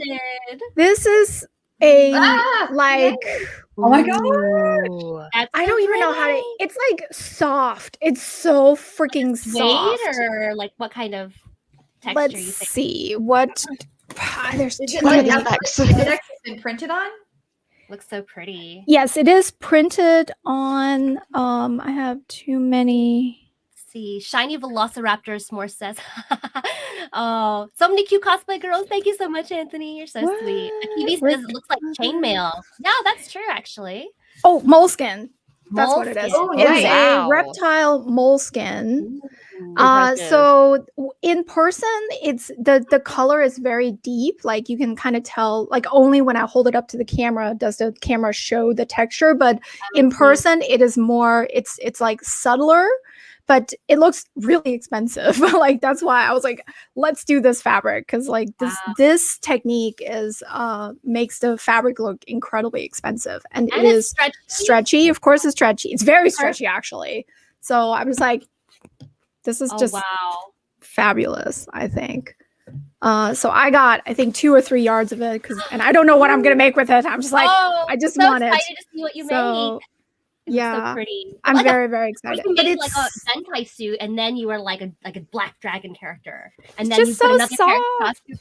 oh my god. I don't even know how to. It's like soft. It's so freaking soft. Or like what kind of texture? Let's you think? see what. There's Is too it like many. it actually been printed on? Looks so pretty. Yes, it is printed on. I have too many. See, shiny velociraptors. S'more says, "Oh, so many cute cosplay girls. Thank you so much, Anthony. You're so sweet." Akivi says it looks like chainmail. Yeah, that's true, actually. Oh, moleskin. That's what it is. Oh, It's nice. a reptile moleskin. Impressive. So in person, it's the color is very deep. Like you can kind of tell. Like only when I hold it up to the camera does the camera show the texture. But in person, it is more. It's like subtler. But it looks really expensive. Like that's why I was like, let's do this fabric, because like this technique is makes the fabric look incredibly expensive, and it is stretchy. Of course, it's stretchy. It's very stretchy actually. So I was like, this is just fabulous. I think. So I got I think 2 or 3 yards of it and I don't know what I'm gonna make with it. I'm just like I just want it. Excited to see what you make. It looks so Yeah. pretty. I'm Like very, very first excited. you But made like a it's Zenkai suit, and then you were like a black dragon character, and It's then you just put so another character soft. costume.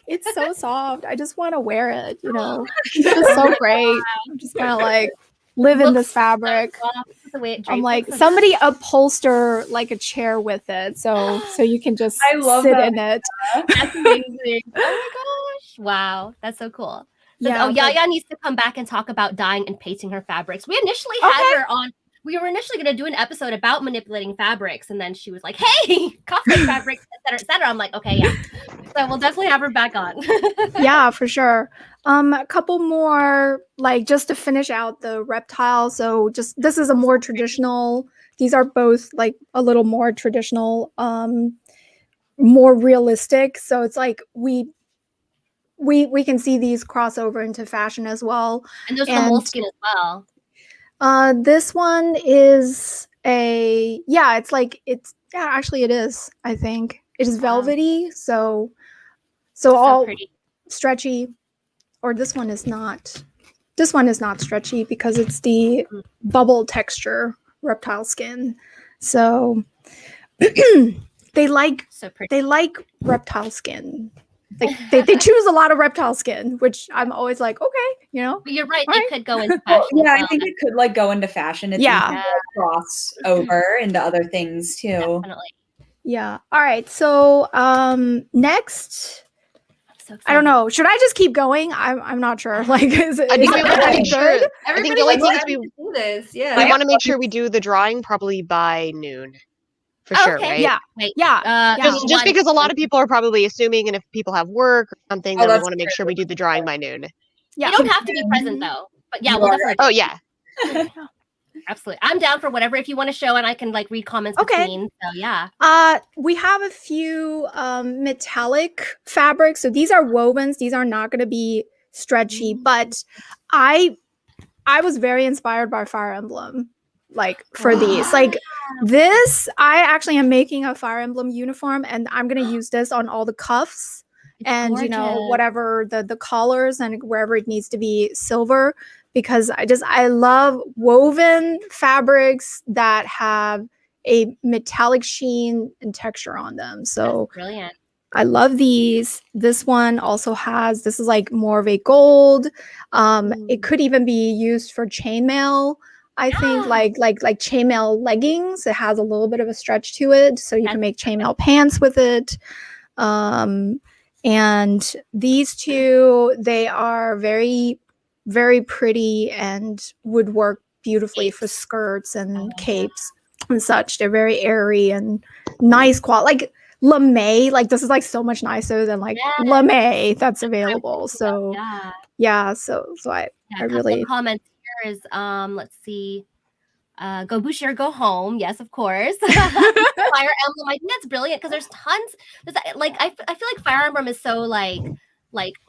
it's so soft. I just want to wear it, you know. It's just so great. I'm just gonna like live in Looks this fabric. So soft. The way it drapes I'm like, looks so somebody upholster like a chair with it, so you can just I love sit that. in it. That's amazing. Oh my gosh. Wow. That's so cool. Yeah, Oh, but- Yaya needs to come back and talk about dyeing and painting her fabrics. We initially had her on. We were initially going to do an episode about manipulating fabrics, and then she was like, "Hey, cosplay fabrics, etc., etc." I'm like, "Okay, yeah." So we'll definitely have her back on. Yeah, for sure. A couple more, like just to finish out the reptile. So just this is a more traditional. These are both like a little more traditional, more realistic. So it's like we can see these cross over into fashion as well. And there's the moleskin as well. This one is actually it is. I think it is velvety. So all pretty. stretchy. Or this one is not. This one is not stretchy because it's the bubble texture reptile skin. So they like reptile skin. Like they choose a lot of reptile skin, which I'm always like, okay, you know. But you're right. All They right. could go into Well, fashion. yeah, as I think it could like go into fashion. It's Yeah. easy to cross over into other things too. Definitely. Yeah. All right. So next, So I don't know. Should I just keep going? I'm not sure. Like, is it? I think is we it want to really make sure. good? I think Everybody the only wants thing is to do this. Yeah. we want to make sure we do the drawing probably by noon, for sure, Okay. right? Yeah. Wait. Yeah. Yeah. Just because a lot of people are probably assuming, and if people have work or something, Oh, then we that's want to make sure we do the drawing by noon. Yeah. You don't have to be present though. But yeah, You we'll are definitely. Oh yeah, Absolutely. I'm down for whatever. If you want to show and I can like read comments Okay. between. So yeah. We have a few metallic fabrics. So these are wovens. These are not going to be stretchy, but I was very inspired by Fire Emblem, like for these. Like this, I actually am making a Fire Emblem uniform, and I'm going to use this on all the cuffs It's and you know gorgeous. whatever the collars and wherever it needs to be silver, because I love woven fabrics that have a metallic sheen and texture on them. So That's brilliant. I love these. This one also has, this is like more of a gold. It could even be used for chainmail. I think like chainmail leggings. It has a little bit of a stretch to it, so you can make chainmail pants with it. And these two, they are very, very pretty and would work beautifully for skirts and capes and such. They're very airy and nice quality. Like lame, like this is like so much nicer than like lame that's available. So yeah, so I really comments here is let's see. Go Bushi or go home. Yes, of course. Fire Emblem. I think that's brilliant because there's tons. There's like I feel like Fire Emblem is so like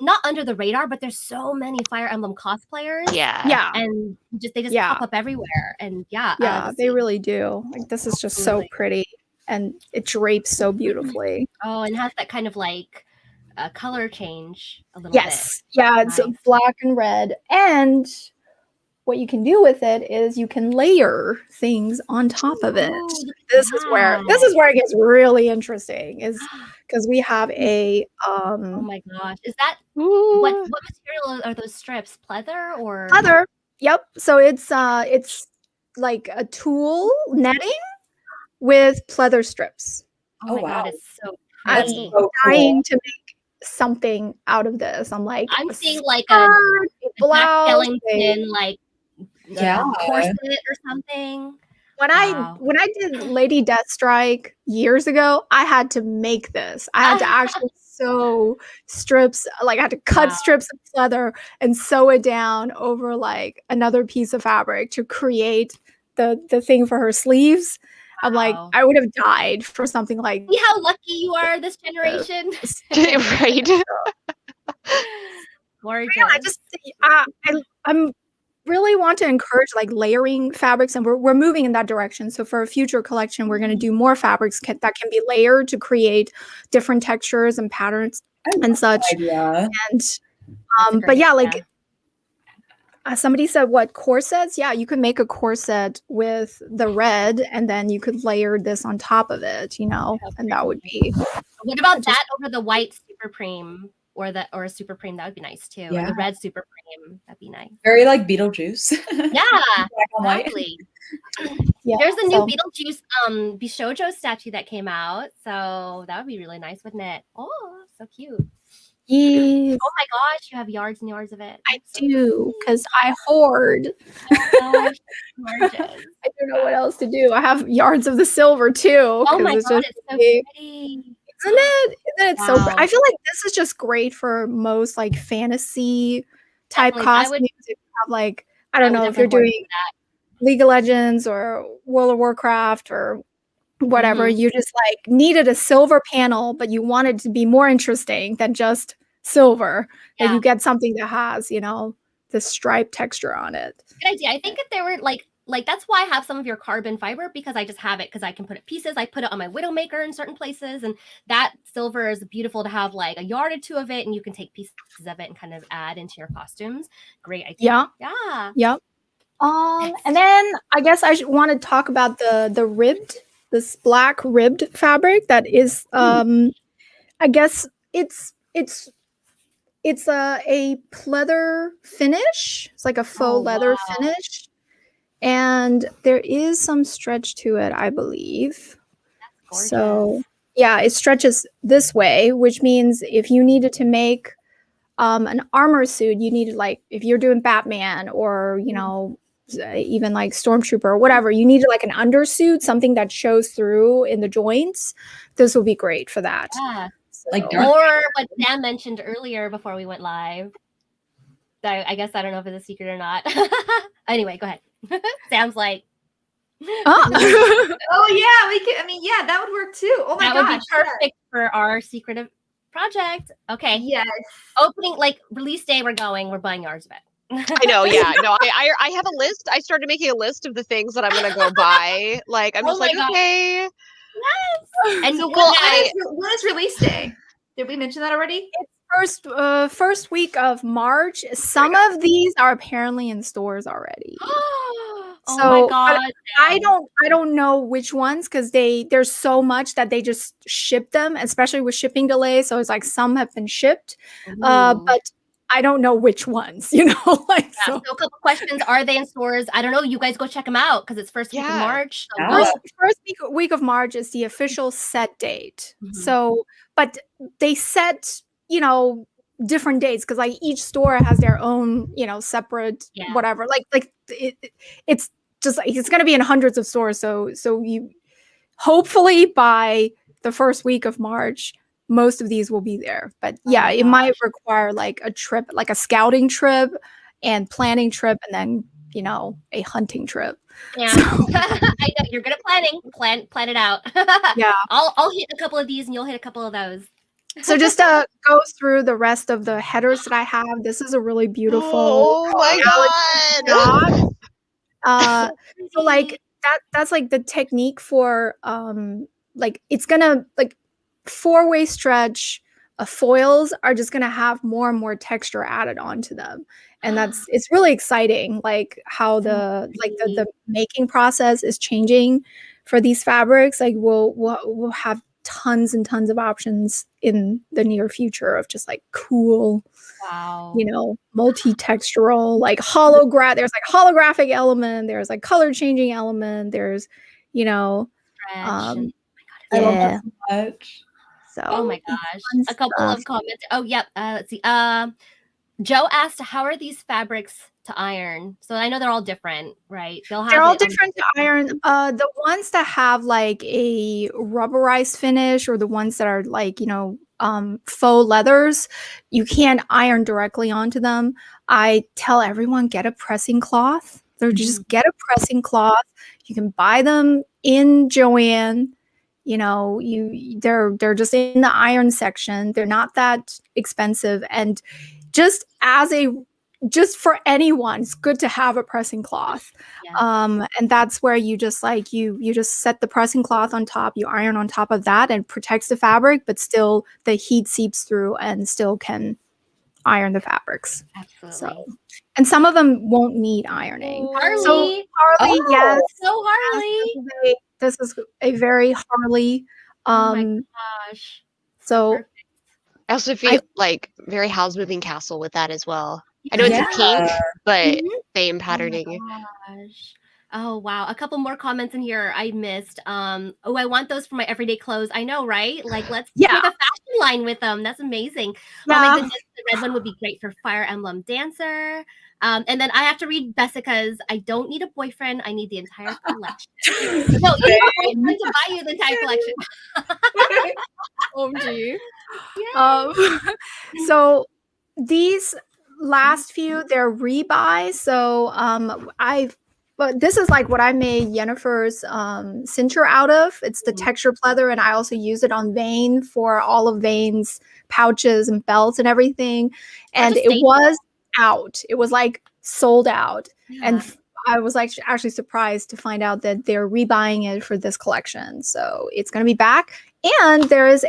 not under the radar, but there's so many Fire Emblem cosplayers. yeah. And they just pop up everywhere. And They really do. Like this is just so pretty, and it drapes so beautifully. Oh, and has that kind of like color change a little bit. Yeah, it's black and red. And what you can do with it is you can layer things on top of it. This is where it gets really interesting, is because we have a oh my gosh. Is that what material are those strips? Pleather or leather? Yep. So it's like a tulle netting with pleather strips. Oh my god, it's so I'm pretty. trying to make something out of this. I'm like, I'm seeing like a blouse, Skellington like corset or something. When I did Lady Deathstrike years ago, I had to make this. I had to actually sew strips, like I had to cut strips of leather and sew it down over like another piece of fabric to create the thing for her sleeves. I'm like, I would have died for something like. See how lucky you are this generation. Right. Gorgeous. I'm really want to encourage like layering fabrics, and we're moving in that direction. So for a future collection, we're going to do more fabrics that can be layered to create different textures and patterns and such. And but yeah, like Somebody said what corsets? Yeah, you could make a corset with the red, and then you could layer this on top of it, you know, and that would be. What about that over the white super prime or a super prime? That would be nice too. Or Yeah. the red super prime. That'd be nice. Very like Beetlejuice. Yeah, Black and white. exactly. Yeah, There's a new so- Beetlejuice Bishojo statue that came out, so that would be really nice, wouldn't it? Oh, so cute. Yes, Oh my gosh, you have yards and yards of it. I That's so do, cute. because I hoard. Oh my gosh, gorgeous. I don't know what else to do. I have yards of the silver too. Oh 'cause my it's god, just it's so big. pretty. Isn't it? Isn't it so? Wow. I feel like this is just great for most like fantasy type Definitely, I would- costumes. If you have like, I don't would know if you're definitely doing that. League of Legends or World of Warcraft or whatever, Mhm. you just like needed a silver panel, but you wanted to be more interesting than just silver. That Yeah. you get something that has, you know, the stripe texture on it. Good idea. I think if there were like that's why I have some of your carbon fiber, because I just have it because I can put it pieces. I put it on my Widowmaker in certain places, and that silver is beautiful to have like a yard or two of it, and you can take pieces of it and kind of add into your costumes. Great idea. Yeah. Yeah. Yep. And then I guess I want to talk about the ribbed, this black ribbed fabric that is I guess it's a pleather finish. It's like a faux Oh, leather wow. finish. And there is some stretch to it, I believe. Gorgeous. So yeah, it stretches this way, which means if you needed to make an armor suit, you needed like if you're doing Batman or you know even like Stormtrooper or whatever, you needed like an undersuit, something that shows through in the joints. This will be great for that. Yeah. Like So- Darth Or what Sam mentioned earlier before we went live. I guess I don't know if it's a secret or not. Anyway, go ahead. Sam's like, Ah. Oh yeah, we could. I mean, yeah, that would work too. Oh my that gosh, would be perfect for our secretive project. Okay. Yes. Opening, like release day, we're buying yards of it. I know, yeah. No, I have a list. I started making a list of the things that I'm gonna go buy. Like I'm Oh just my like, God. okay. And So Well, when is release day? Did we mention that already? First week of March. Some of these are apparently in stores already. oh So, my but god. I don't know which ones because there's so much that they just ship them, especially with shipping delays. So it's like some have been shipped, Ooh. but I don't know which ones. You know, like Yeah, so. so a couple questions. Are they in stores? I don't know. You guys go check them out because it's first week of Yeah. March. So Yeah. First week of March is the official set date. Mhm. So, but they set, you know, different dates because like each store has their own, you know, separate Yeah. whatever. Like it's just like it's going to be in hundreds of stores. So you hopefully by the first week of March, most of these will be there. But yeah, my it might require like a trip, like a scouting trip and planning trip, and then you know a hunting trip. Yeah. So- I know you're good at planning. Plan it out. Yeah. I'll hit a couple of these and you'll hit a couple of those. So just to go through the rest of the headers that I have, this is a really beautiful. Oh my god. So like that's like the technique for like it's gonna like 4-way stretch foils are just gonna have more and more texture added onto them, and it's really exciting like how the making process is changing for these fabrics. Like we'll have tons and tons of options in the near future of just like cool, Wow. you know, multi-textural, like there's like holographic element, there's like color changing element, there's, you know, Stretch um I love yeah. that so much. So Oh my gosh. fun A couple stuff. of comments. Oh, yep. Let's see. Joe asked, how are these fabrics to iron? So I know they're all different, right? They're all it on- different to iron. The ones that have like a rubberized finish or the ones that are like, you know, faux leathers, you can't iron directly onto them. I tell everyone get a pressing cloth. They're just get a pressing cloth. You can buy them in Joann. You know, they're just in the iron section. They're not that expensive, and just for anyone, it's good to have a pressing cloth. Yeah. And that's where you just like you just set the pressing cloth on top, you iron on top of that, and protects the fabric, but still the heat seeps through and still can iron the fabrics. Absolutely. So And some of them won't need ironing. Harley. So Harley, Oh. yes. So Harley. This is a very Harley. Oh my gosh. So Perfect. I also feel like very Howl's Moving Castle with that as well. I know Yeah. it's a pink, but Mhm. same Oh my patterning. gosh. Oh wow. A couple more comments in here I missed. Oh, I want those for my everyday clothes. I know, right? Like let's Yeah. make a fashion line with them. That's amazing. Oh Yeah. my goodness, the red one would be great for Fire Emblem Dancer. And then I have to read Bessica's I don't need a boyfriend, I need the entire collection. No, you need a boyfriend to buy you the entire collection. OMG. Yeah. So these last few, they're rebuys. So but this is like what I made Yennefer's cincher out of. It's the texture pleather, and I also use it on Vane for all of Vane's pouches and belts and everything. And it was out. It was like sold out. And I was like actually surprised to find out that they're rebuying it for this collection. So it's going to be back. And there is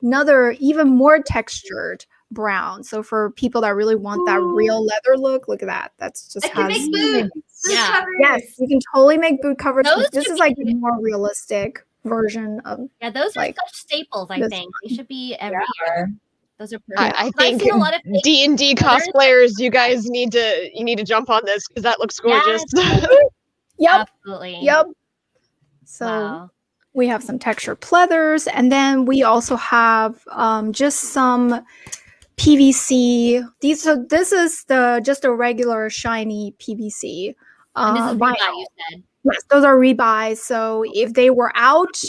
another even more textured brown. So for people that really want that real leather look, look at that. That's just I can make boots. Yeah. Covers. Yes, you can totally make boot covers. Those This should is like be- a more realistic version of. Yeah, those are like, such staples, I this think. They should be every year. Those are perfect. I I've think seen a lot of fake D&D leathers. cosplayers, you guys need to jump on this because that looks gorgeous. Yep, Absolutely. yep. So Wow. we have some texture pleathers, and then we also have just some PVC. This is just a regular shiny PVC. And this is vinyl. rebuy, you said. Yes, those are rebuys. So if they were out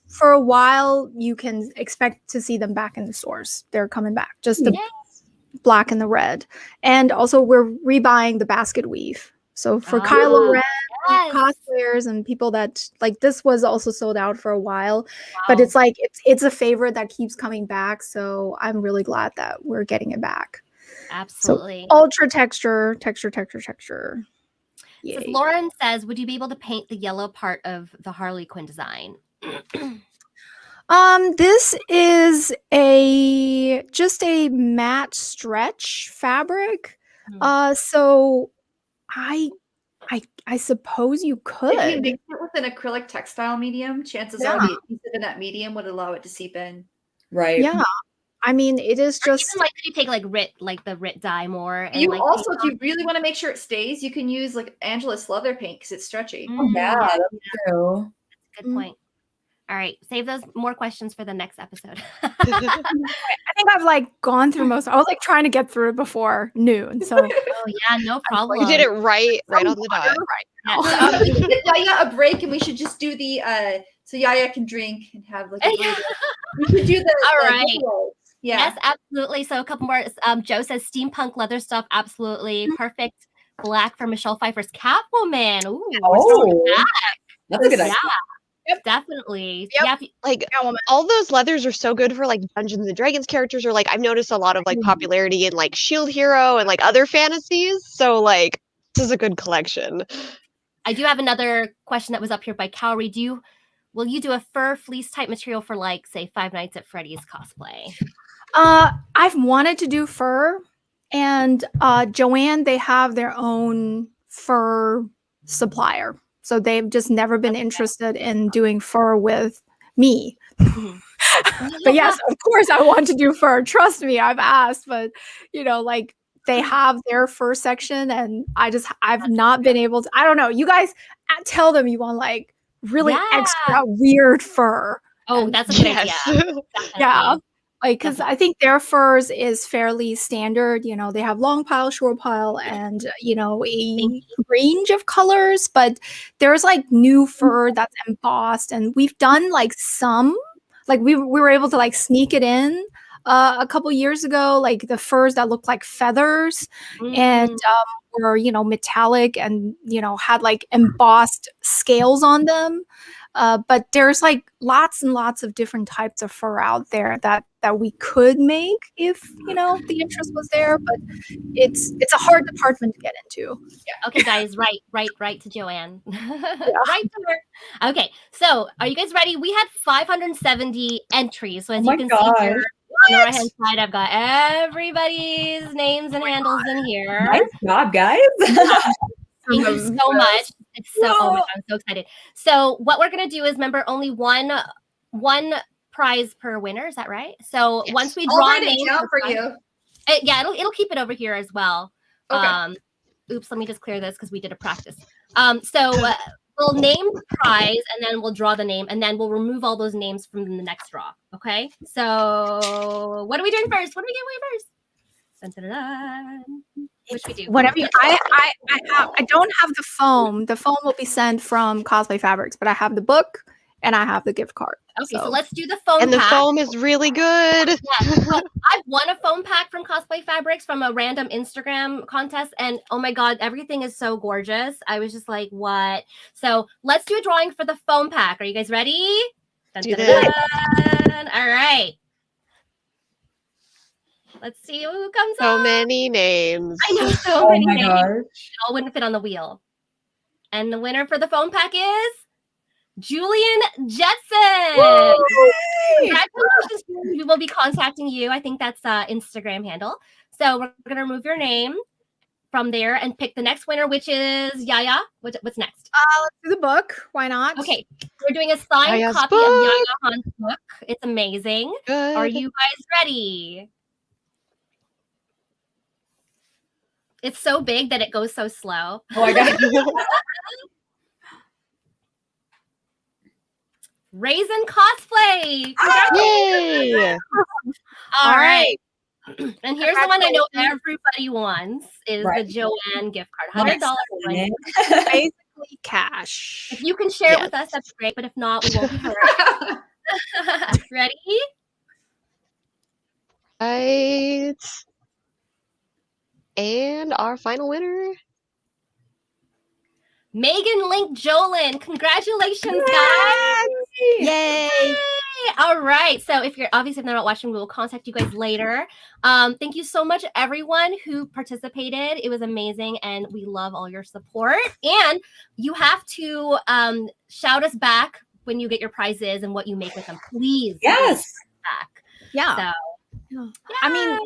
for a while, you can expect to see them back in the stores. They're coming back, just the black and the red. And also we're rebuying the basket weave. So for Kylo Ren cosplayers and people that like, this was also sold out for a while, but it's like it's a favorite that keeps coming back. So I'm really glad that we're getting it back. Absolutely. So ultra texture. So Lauren says, would you be able to paint the yellow part of the Harley Quinn design? This is just a matte stretch fabric. So I suppose you could. If you mix it with an acrylic textile medium, chances are the adhesive in that medium would allow it to seep in. Right. Yeah. I mean, it is Or just even like you take like the Rit dye more. And You like also, if you really want to make sure it stays, you can use like Angela's leather paint because it's stretchy. Oh, yeah, that's true. Good point. All right, save those more questions for the next episode. I think I've like gone through most. I was like trying to get through it before noon. So oh yeah, no problem. You did it right on the dot. We should give Yaya a break, and we should just do the so Yaya can drink and have like. We should do the. All right. Yeah. Yes, absolutely. So a couple more. Joe says steampunk leather stuff. Absolutely perfect. Black for Michelle Pfeiffer's Catwoman. Ooh, That's a good idea. Yep, definitely. Yep. Yeah, Like all those leathers are so good for like Dungeons and Dragons characters, or like I've noticed a lot of like popularity in like Shield Hero and like other fantasies. So like this is a good collection. I do have another question that was up here by Cowrie. Will you do a fur fleece type material for like say Five Nights at Freddy's cosplay? I've wanted to do fur, and Joanne, they have their own fur supplier. So they've just never been interested in doing fur with me. But yes, of course I want to do fur. Trust me, I've asked, but like they have their fur section, and I've not been able to. I don't know. You guys tell them you want like really extra weird fur. Oh, that's a good idea. Yeah. Like, because I think their furs is fairly standard. They have long pile, short pile, and a range of colors. But there's like new fur that's embossed, and we've done like some. Like we were able to like sneak it in a couple years ago. Like the furs that looked like feathers, and were metallic, and had like embossed scales on them. But there's like lots and lots of different types of fur out there that we could make if the interest was there, but it's a hard department to get into. Yeah. Okay, guys, right to Joanne. Right to her. Okay, so are you guys ready? We had 570 entries, so as you can see here, On the right hand side, I've got everybody's names and handles in here. Nice job, guys. Thank you so much. It's so, oh my God, I'm so excited. So what we're gonna do is, remember, only one prize per winner. Is that right? So Yes. once we I'll draw write it names, down for you. yeah, it'll keep it over here as well. Okay. Oops, let me just clear this because we did a practice. We'll name the prize and then we'll draw the name and then we'll remove all those names from the next draw. Okay. So what are we doing first? What do we give away first? Dun, dun, dun, dun. Which we do. Whatever you, I don't have the foam. The foam will be sent from Cosplay Fabrics, but I have the book and I have the gift card. Okay, so let's do the foam And the pack. foam is really good. Yeah, so I've won a foam pack from Cosplay Fabrics from a random Instagram contest, and oh my God, everything is so gorgeous. I was just like, what? So let's do a drawing for the foam pack. Are you guys ready? Dun, Do dun, this. dun. All right. Let's see who comes So up. many names. I know, so Oh many my names. gosh. It all wouldn't fit on the wheel. And the winner for the foam pack is Julian Jetson. Congratulations, Julian. We will be contacting you. I think that's Instagram handle. So we're going to remove your name from there and pick the next winner, which is Yaya. What's next? Let's do the book. Why not? Okay, we're doing a signed Yaya's copy of book. Yaya Han's book. It's amazing. Good. Are you guys ready? It's so big that it goes so slow. Oh my god. Raisin Cosplay. Yay! All right. And here's the one I know everybody wants is Right. the Joanne gift card. $100. Right? Basically cash. If you can share it Yes. with us, that's great. But if not, we won't be hurt. Ready? Right. And our final winner. Megan Link Jolin. Congratulations, guys. Yay! Yay! All right. So if you're not watching, we will contact you guys later. Thank you so much, everyone who participated. It was amazing, and we love all your support. And you have to shout us back when you get your prizes and what you make with them, please. Yes. Back. Yeah. So, I mean,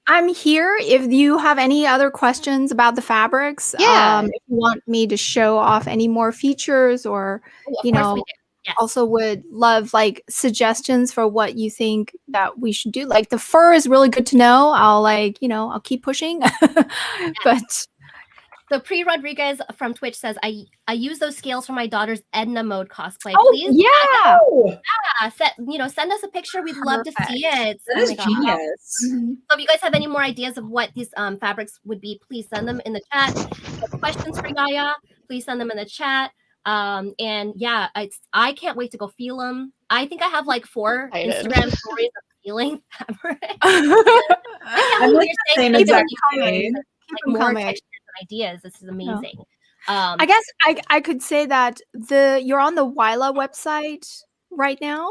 I'm here if you have any other questions about the fabrics. Yeah. If you want me to show off any more features, or of you course know, we do. Yes. also would love like suggestions for what you think that we should do. Like the fur is really good to know. I'll keep pushing. But So Pre Rodriguez from Twitch says, I use those scales for my daughter's Edna mode cosplay. oh Please yeah, send us a picture. We'd love to see it. That Oh is my God. genius. So if you guys have any more ideas of what these fabrics would be, please send them in the chat. If you have questions for Yaya, please send them in the chat. And yeah, I can't wait to go feel them. I think I have like 4 Excited. Instagram stories of feeling fabric. I'm like the same exact coming. way. Like them more coming. textures and ideas. This is amazing. I guess I could say that you're on the Wyla website right now.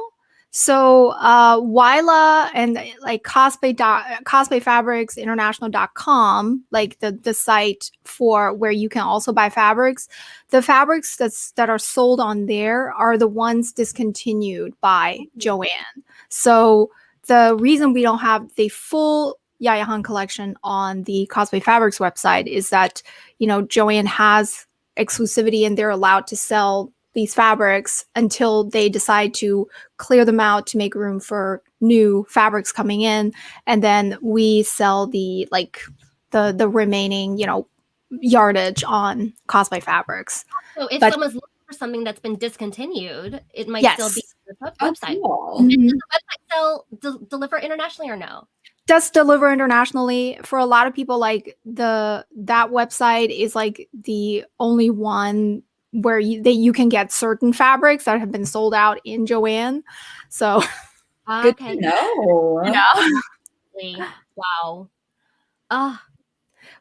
So Wyla and like cosplayfabricsinternational.com, like the site for where you can also buy fabrics. The fabrics that are sold on there are the ones discontinued by Joanne. So the reason we don't have the full Yaya Han collection on the Cosplay Fabrics website is that, Joanne has exclusivity and they're allowed to sell these fabrics until they decide to clear them out to make room for new fabrics coming in. And then we sell the remaining, yardage on Cosplay Fabrics. So if But- someone's looking for something that's been discontinued, it might Yes. still be on the Oh, website. cool. And does the website deliver internationally or no? Does deliver internationally. For a lot of people, like that website is like the only one where you can get certain fabrics that have been sold out in Joanne. So Good Okay. to know. Wow.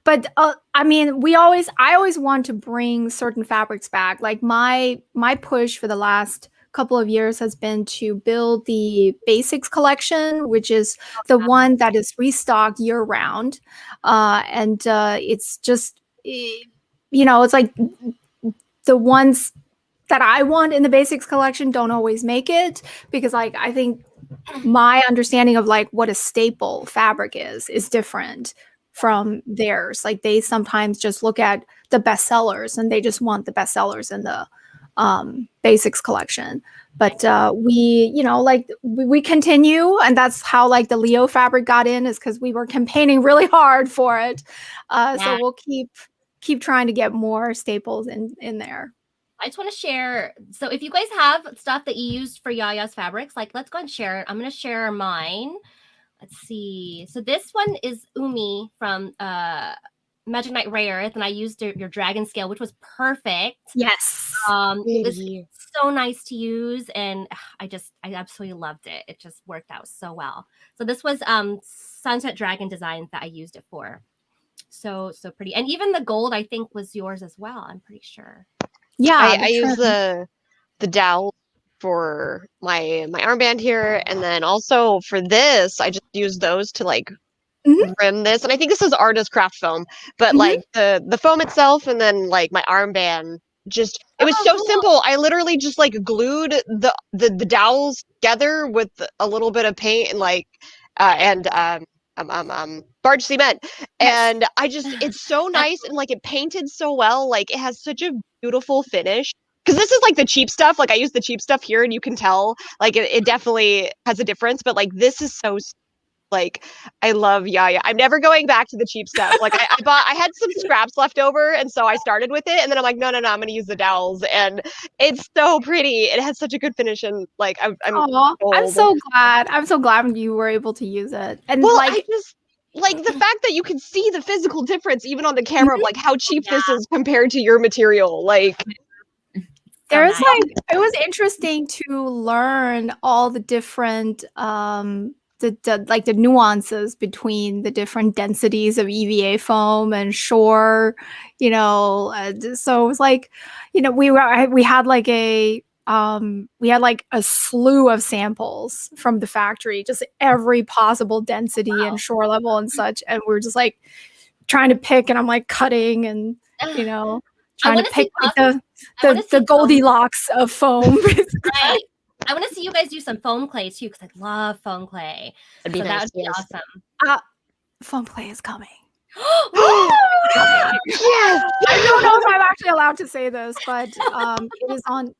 but I mean, I always want to bring certain fabrics back. Like my push for the last couple of years has been to build the basics collection, which is the one that is restocked year round. And it's just, it's like the ones that I want in the basics collection don't always make it because like I think my understanding of like what a staple fabric is different from theirs. Like they sometimes just look at the bestsellers and they just want the bestsellers in the basics collection. But we, you know, like we continue, and that's how like the Leo fabric got in, is because we were campaigning really hard for it. So we'll keep trying to get more staples in there. I just want to share. So if you guys have stuff that you used for Yaya's fabrics, like let's go and share it. I'm going to share mine. Let's see. So this one is Umi from Magic Knight Rare Earth, and I used your dragon scale, which was perfect. Yes. It was so nice to use, and I absolutely loved it. It just worked out so well. So this was Sunset Dragon designs that I used it for. So pretty. And even the gold, I think, was yours as well. I'm pretty sure. Yeah, I use the dowel for my armband here, and then also for this, I just use those to like rim this. And I think this is artist craft foam, but like the foam itself, and then like my armband, just it was so simple. I literally just like glued the dowels together with a little bit of paint and like barge cement, and I just, it's so nice, and like it painted so well, like it has such a beautiful finish, because this is like the cheap stuff. Like I use the cheap stuff here and you can tell like it definitely has a difference, but like this is so, like, I love Yaya. I'm never going back to the cheap stuff. Like I had some scraps left over, and so I started with it, and then I'm like, no, I'm going to use the dowels, and it's so pretty. It has such a good finish, and like I'm so glad. I'm so glad you were able to use it. And well, like, I just like the fact that you can see the physical difference even on the camera of like how cheap this is compared to your material. Like there's like, it was interesting to learn all the different the nuances between the different densities of EVA foam and shore, you know. So it was like, you know, we had like a slew of samples from the factory, just every possible density and shore level and such, and we were just like trying to pick, and I'm like cutting and, you know, trying to pick like the Goldilocks of foam. Right. I want to see you guys do some foam clay too, because I love foam clay. That'd be nice. That would be awesome. Foam clay is coming. Yes. I don't know if I'm actually allowed to say this, but it is on.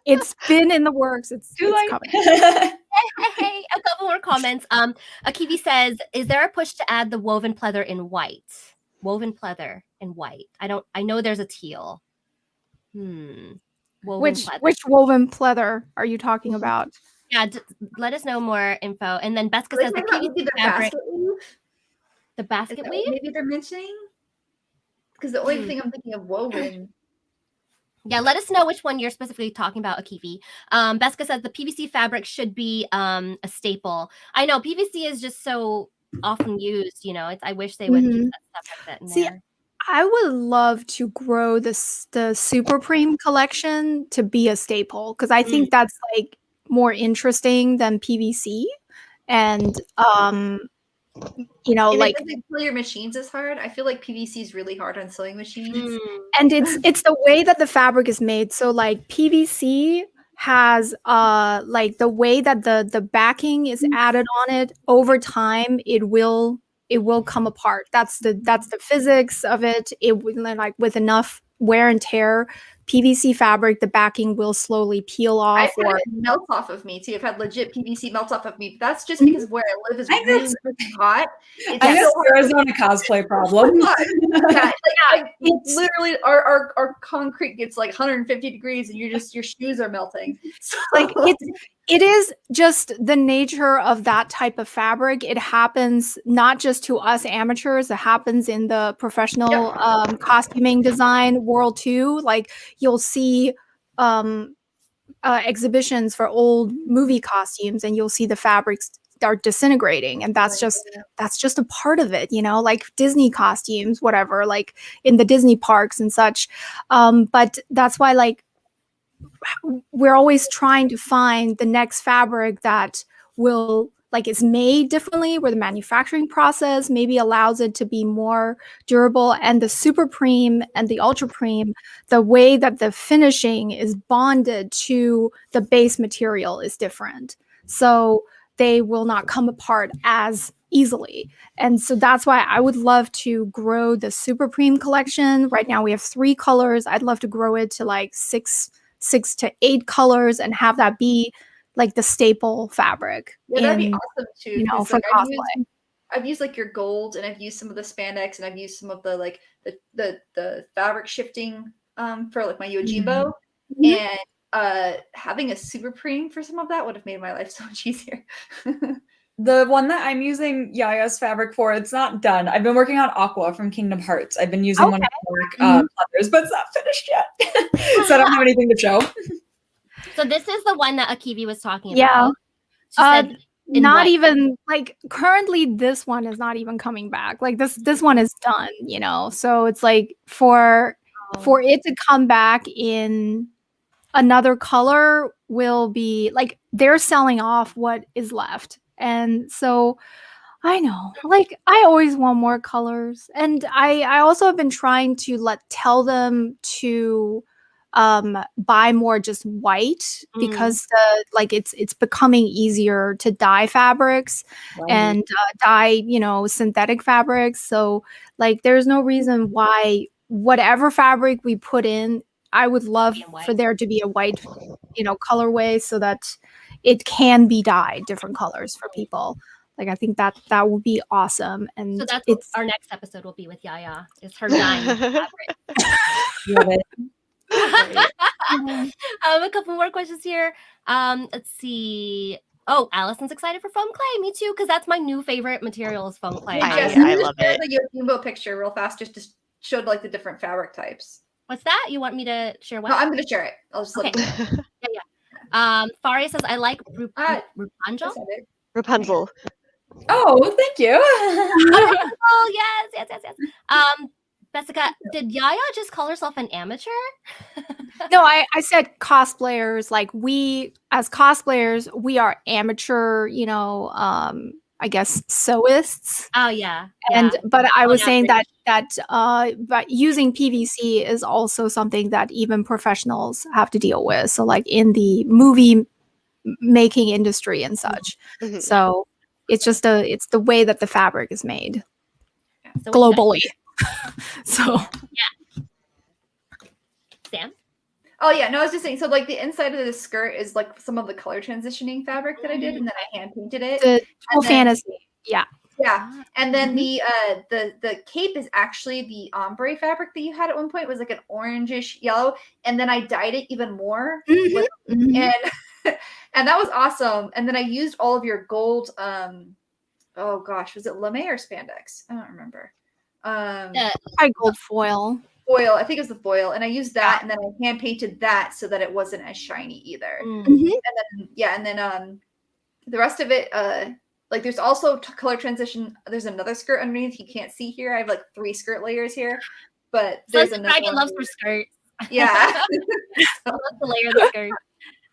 It's been in the works. It's coming. Hey, a couple more comments. Akivi says, "Is there a push to add the woven pleather in white? Woven pleather in white. I know there's a teal. Which woven pleather are you talking about? Yeah, let us know more info." And then Beska says the PVC fabric. The basket weave? Maybe they're mentioning? Because the only thing I'm thinking of woven. Yeah, let us know which one you're specifically talking about, Akivi. Beska says the PVC fabric should be a staple. I know PVC is just so often used, you know. I wish they would use that stuff like that in there. I would love to grow the Supreme collection to be a staple, because I think that's like more interesting than PVC. And you know, like, it doesn't kill your machines as hard. I feel like PVC is really hard on sewing machines. And it's the way that the fabric is made. So like PVC has like the way that the backing is added on it over time, it will come apart. That's the physics of it. It would, like, with enough wear and tear, PVC fabric, the backing will slowly peel off, or it melts off of me too. I've had legit PVC melts off of me. But that's just because where I live is really hot. I guess Arizona cosplay problem. It's literally our concrete gets like 150 degrees, and your shoes are melting. So, like, it is just the nature of that type of fabric. It happens not just to us amateurs. It happens in the professional costuming design world too. Like, you'll see exhibitions for old movie costumes, and you'll see the fabrics start disintegrating, and that's just a part of it, you know, like Disney costumes, whatever, like in the Disney parks and such. But that's why, like, we're always trying to find the next fabric that will, like, is made differently, where the manufacturing process maybe allows it to be more durable. And the Supreme and the Ultrapreme, the way that the finishing is bonded to the base material is different. so they will not come apart as easily. And so that's why I would love to grow the Supreme collection. Right now we have 3 colors. I'd love to grow it to like 6 to 8 colors and have that be like the staple fabric. Yeah, that'd be awesome too. You know, 'cause, for like, cosplay. I've used like your gold, and I've used some of the spandex, and I've used some of the like the fabric shifting for like my Yojimbo, Mhm. and having a Supreme for some of that would have made my life so much easier. The one that I'm using Yaya's fabric for, it's not done. I've been working on Aqua from Kingdom Hearts. I've been using one of the black leathers, but it's not finished yet. So I don't have anything to show. So this is the one that Akivi was talking Yeah. about. She said in not white. even like currently this one is not even coming back. Like this one is done, you know. So it's like for it to come back in another color will be like they're selling off what is left. And so I know, like I always want more colors. And I also have been trying to tell them to buy more just white because it's becoming easier to dye fabrics and dye, you know, synthetic fabrics. So like there's no reason why whatever fabric we put in, I would love for there to be a white, you know, colorway so that it can be dyed different colors for people. Like I think that would be awesome. And So that's it's our next episode will be with Yaya. It's her dyeing fabric. Love it. A couple more questions here. Let's see. Oh, Allison's excited for foam clay. Me too, because that's my new favorite material is foam clay. I love it. The Yojimbo picture real fast, just to show like the different fabric types. What's that? You want me to share what? No, I'm gonna share it. I'll just let you know. Faria says I like Rapunzel. Rapunzel. Oh, thank you. Oh yes. Jessica, did Yaya just call herself an amateur? No, I said cosplayers. Like we, as cosplayers, we are amateur, you know, I guess sewists. Oh yeah. But I was saying but using PVC is also something that even professionals have to deal with. So like in the movie making industry and such. Mm-hmm. So it's just it's the way that the fabric is made so globally. So yeah. Sam? Oh yeah, no, I was just saying. So like the inside of the skirt is like some of the color transitioning fabric that I did, and then I hand painted it. The Total Fantasy, yeah. And then the cape is actually the ombre fabric that you had at one point. It was like an orangish yellow, and then I dyed it even more, and that was awesome. And then I used all of your gold. Oh gosh, was it lame or spandex? I don't remember. Gold foil. Foil, I think it was the foil, and I used that, and then I hand painted that so that it wasn't as shiny either. And then the rest of it, like there's also color transition. There's another skirt underneath. You can't see here. I have like 3 skirt layers here, but there's another. Dragon loves her skirt. Yeah, loves to layer the skirt.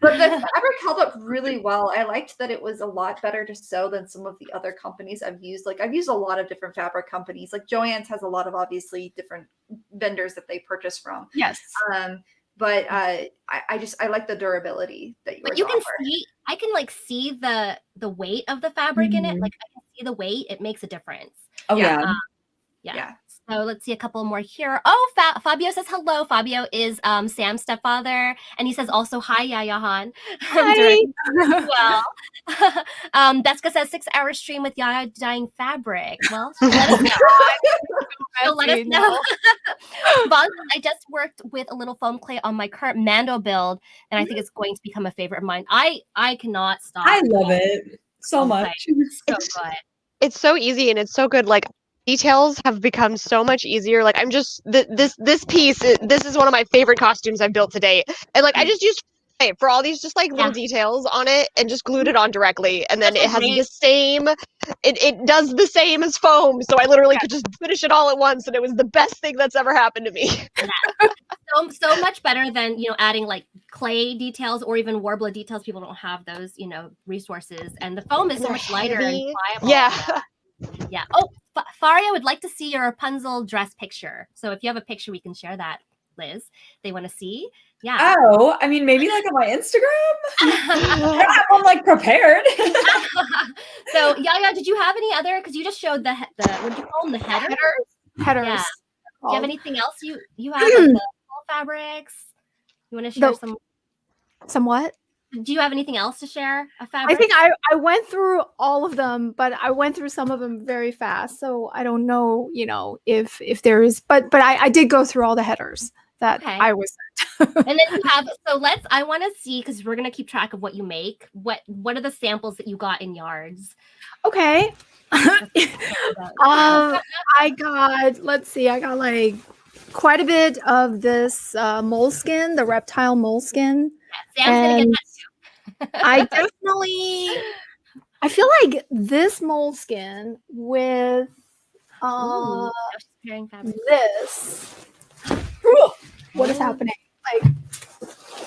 But the fabric held up really well. I liked that it was a lot better to sew than some of the other companies I've used. Like I've used a lot of different fabric companies. Like Joann's has a lot of obviously different vendors that they purchase from. Yes. But I like the durability that you. But you can see, I can like see the weight of the fabric in it. Like I can see the weight. It makes a difference. Oh yeah. Yeah. So let's see a couple more here. Oh, Fabio says hello. Fabio is Sam's stepfather, and he says also hi, Yaya Han. Hi. Well, Beska says 6-hour stream with Yaya dyeing fabric. Well, let us know. Let us know. Vaughn, I just worked with a little foam clay on my current Mando build, and I think it's going to become a favorite of mine. I cannot stop. I love it so much. It's so good. It's so easy and it's so good. Like details have become so much easier. Like I'm just this piece. This is one of my favorite costumes I've built to date, and like I just used for all these just like little details on it and just glued it on directly, and then it has the same. It does the same as foam, so I literally could just finish it all at once, and it was the best thing that's ever happened to me. So much better than adding like clay details or even warbler details. People don't have those resources, and the foam is so much lighter and pliable. Yeah. Yeah. Oh, Faria would like to see your Rapunzel dress picture. So if you have a picture, we can share that Liz, they want to see. Yeah. Oh, I mean, maybe like on my Instagram. I don't have one like prepared. So Yaya, did you have any other? Because you just showed the what do you call them? The header. Headers. Yeah. Do you have called. anything else you have like the full fabrics? You want to share some? Somewhat. Do you have anything else to share? A fabric? I think I went through all of them, but I went through some of them very fast. So I don't know, if there is, but I did go through all the headers that I was sent. And then you have, I want to see, because we're going to keep track of what you make. What are the samples that you got in yards? Okay. I got like quite a bit of this moleskin, the reptile moleskin. Yeah, Sam's going to get that too. I feel like this moleskin with this. What is happening?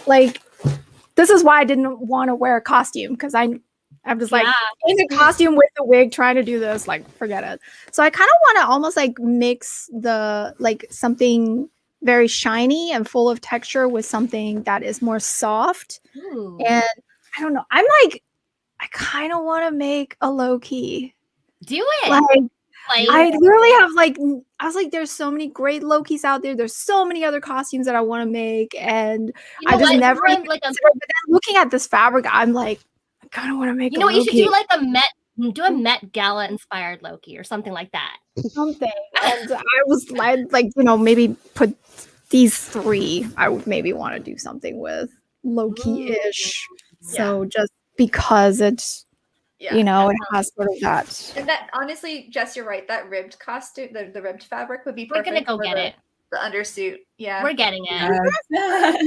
Like this is why I didn't want to wear a costume, because I'm just like in a costume with the wig trying to do this, like forget it. So I kind of want to almost like mix the something very shiny and full of texture with something that is more soft. Ooh. And I don't know. I kind of want to make a low key. Do it. I literally have I was like, there's so many great Lokis out there. There's so many other costumes that I want to make, and I just never even considered. But then looking at this fabric, I'm like, I kind of want to make. You know what? You should do like a Met Gala inspired Loki or something like that. Something. And I was like, maybe put these three. I would maybe want to do something with Loki-ish. So just because it's. It has sort of that. And that, honestly, Jess, you're right. That ribbed costume, the ribbed fabric would be perfect. We're going to go get it. The undersuit. Yeah. We're getting it. I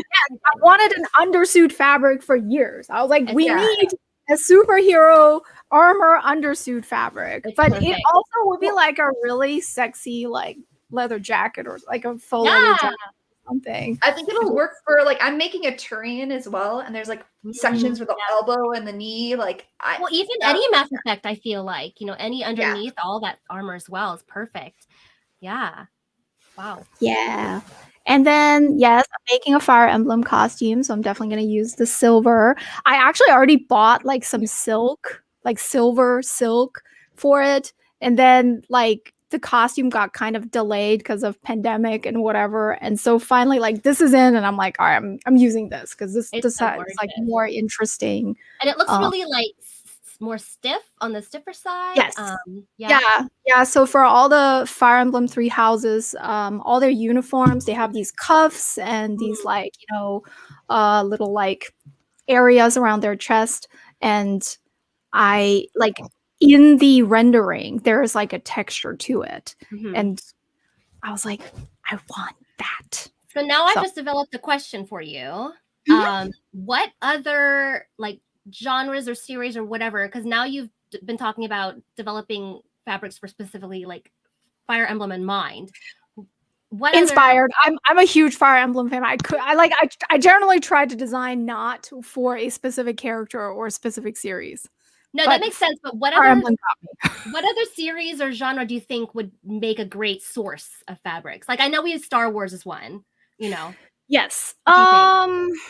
wanted an undersuit fabric for years. I was like, we need a superhero armor undersuit fabric. But it also would be like a really sexy, leather jacket or like a full leather jacket. Something. I think it'll work for I'm making a Turian as well, and there's sections with the elbow and the knee. Even any Mass Effect, I feel like any underneath all that armor as well is perfect. Yeah. Wow. Yeah. And then I'm making a Fire Emblem costume, so I'm definitely going to use the silver. I actually already bought some silk, silver silk for it, and then the costume got kind of delayed because of pandemic and whatever, and so finally this is in, and I'm like, all right, I'm using this because this is more interesting, and it looks really more stiff on the stiffer side. Yes. So for all the Fire Emblem 3 houses, all their uniforms, they have these cuffs and these little areas around their chest, and I in the rendering, there is a texture to it. And I was like, I want that. So now I've just developed a question for you. What other genres or series or whatever, because now you've been talking about developing fabrics for specifically Fire Emblem in mind. What inspired? I'm a huge Fire Emblem fan. I generally try to design not for a specific character or a specific series. No, that makes sense. But what other series or genre do you think would make a great source of fabrics? I know we have Star Wars as one, Yes. I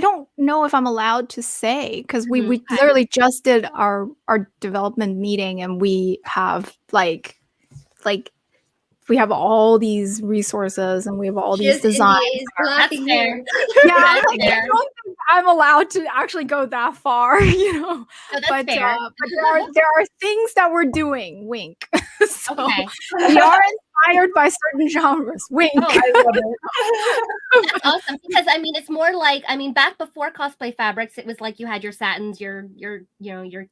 don't know if I'm allowed to say, because we literally just did our development meeting, and we have we have all these resources and we have all these designs. That's fair. I don't think I'm allowed to actually go that far, No, that's but fair. but there are things that we're doing. Wink. So we are inspired by certain genres. Wink. Oh, I love it. That's awesome, because it's more back before cosplay fabrics, it was you had your satins, your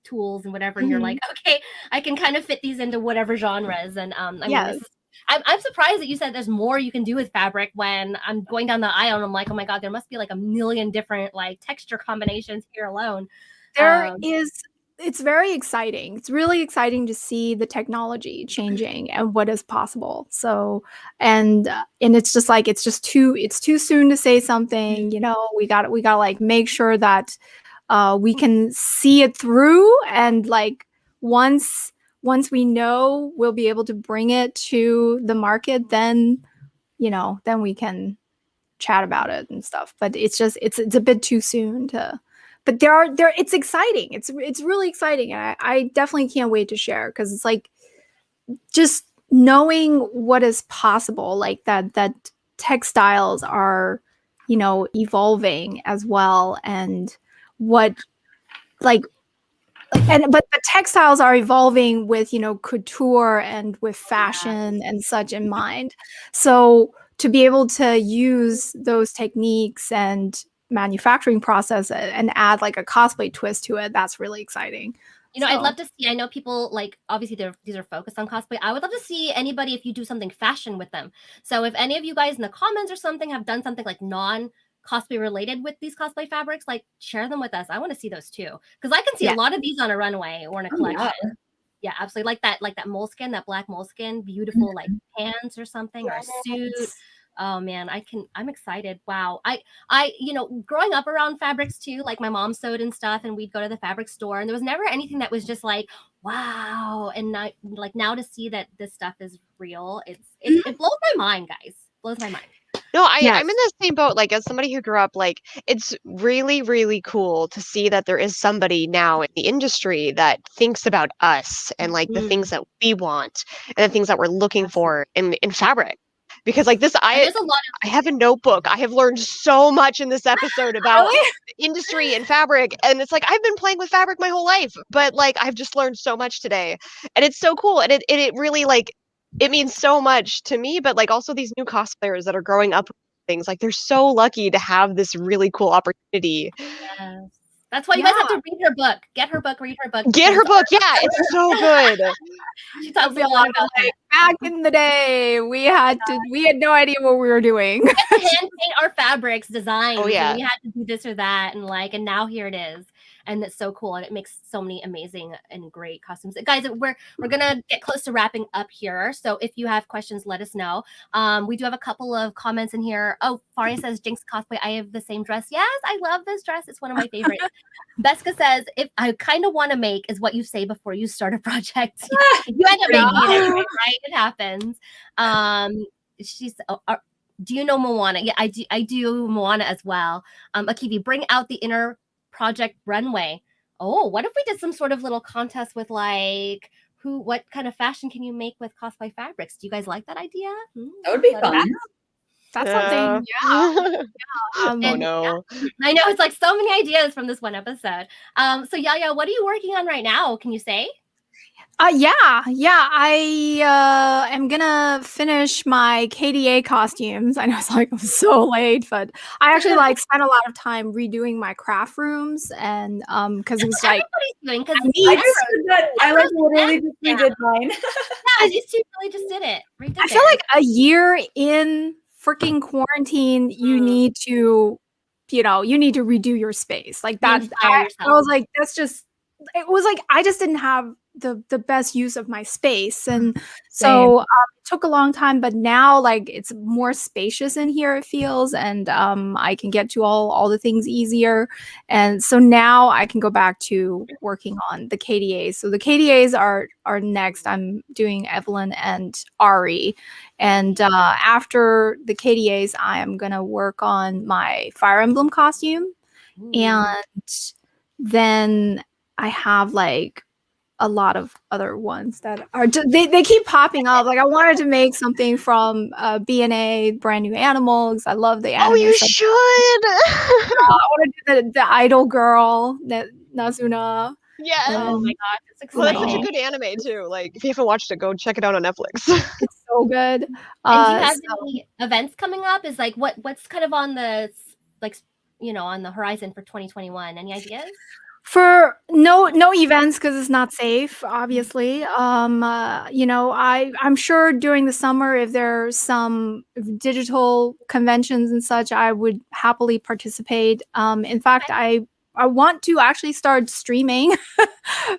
tools and whatever, and you're like, okay, I can kind of fit these into whatever genres. And I'm surprised that you said there's more you can do with fabric. When I'm going down the aisle and I'm like, oh my god, there must be a million different texture combinations here alone. There is. It's very exciting. It's really exciting to see the technology changing and what is possible. So, and it's just it's too soon to say something. We got make sure that we can see it through, and once once we know we'll be able to bring it to the market, then then we can chat about it and stuff. But it's just it's a bit too soon to. But there it's exciting. It's really exciting, and I definitely can't wait to share, because it's like just knowing what is possible, like that textiles are evolving as well, and what like but the textiles are evolving with couture and with fashion and such in mind. So to be able to use those techniques and manufacturing process and add like a cosplay twist to it, that's really exciting. I'd love to see, I know people like, obviously these are focused on cosplay. I would love to see anybody, if you do something fashion with them. So if any of you guys in the comments or something have done something like non-cosplay related with these cosplay fabrics, like share them with us. I want to see those too. Because I can see a lot of these on a runway or in a collection. Yeah, absolutely. Like that moleskin, that black moleskin, beautiful like pants or something, or a suit. Oh man, I'm excited. Wow. I growing up around fabrics too, like my mom sewed and stuff, and we'd go to the fabric store, and there was never anything that was just like, wow. And now to see that this stuff is real, it blows my mind, guys. Blows my mind. No, I'm in the same boat. Like, as somebody who grew up, like, it's really, really cool to see that there is somebody now in the industry that thinks about us and like the things that we want and the things that we're looking for in fabric. Because like this, I have a notebook. I have learned so much in this episode about industry and fabric. And it's like, I've been playing with fabric my whole life, but like, I've just learned so much today. And it's so cool. And it really like, it means so much to me, but like also these new cosplayers that are growing up with things, like they're so lucky to have this really cool opportunity. Yes. That's why you guys have to read her book. Get her book, read her book. Get her book. Yeah, it's so good. She talks a lot about like, back in the day, we had no idea what we were doing. We had to hand paint our fabrics, designs. Oh yeah. And we had to do this or that, and now here it is. And it's so cool, and it makes so many amazing and great costumes. Guys, we're gonna get close to wrapping up here. So if you have questions, let us know. We do have a couple of comments in here. Oh, Faria says, Jinx Cosplay, I have the same dress. Yes, I love this dress. It's one of my favorites. Beska says, if I kind of want to make is what you say before you start a project. You end up making it, right? It happens. She's do you know Moana? Yeah, I do Moana as well. Akivi, bring out the inner project runway. Oh, what if we did some sort of little contest with like what kind of fashion can you make with cosplay fabrics? Do you guys like that idea? That would be fun. That's something. Yeah. Oh no. Yeah. I know, it's like so many ideas from this one episode. So Yaya, what are you working on right now? Can you say? I am gonna finish my KDA costumes. I know it's like I'm so late, but I actually like spent a lot of time redoing my craft rooms, and because it was like doing, I like literally just redid mine. Yeah, these two really just did it. I feel like a year in freaking quarantine, you need to redo your space like that. I was like, it was like I just didn't have the best use of my space, and so it took a long time, but now like it's more spacious in here, it feels, and I can get to all the things easier, and so now I can go back to working on the KDAs. So the KDAs are next. I'm doing Evelyn and Ari, and after the KDAs I am gonna work on my Fire Emblem costume. And then I have like a lot of other ones that are they keep popping up. Like I wanted to make something from BNA, Brand New Animals. I love the anime. Oh, you should. I want to do the idol girl, that Nazuna. Yeah. Oh my god, it's exciting. Well, that's such a good anime too. Like if you haven't watched it, go check it out on Netflix. It's so good. And do you have any events coming up? Is like what's kind of on the on the horizon for 2021? Any ideas? For no events because it's not safe, obviously. I'm sure during the summer, if there's some digital conventions and such, I would happily participate. In fact, I want to actually start streaming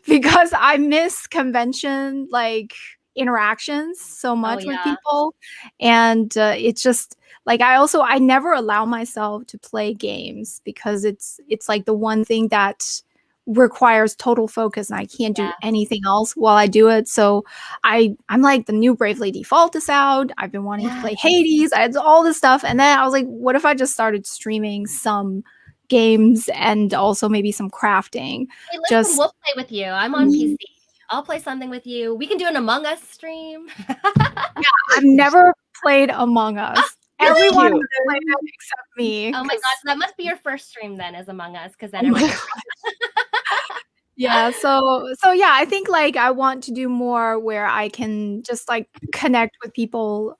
because I miss convention like interactions so much with people, and it's just like I never allow myself to play games because it's like the one thing that requires total focus and I can't do anything else while I do it. So I'm like, the new Bravely Default is out. I've been wanting to play Hades. I had all this stuff. And then I was like, what if I just started streaming some games and also maybe some crafting? Hey, listen, we'll play with you. I'm on PC. I'll play something with you. We can do an Among Us stream. I've never played Among Us. Everyone has played it except me. Oh my gosh, that must be your first stream then, is Among Us, because then yeah, so yeah, I think like I want to do more where I can just like connect with people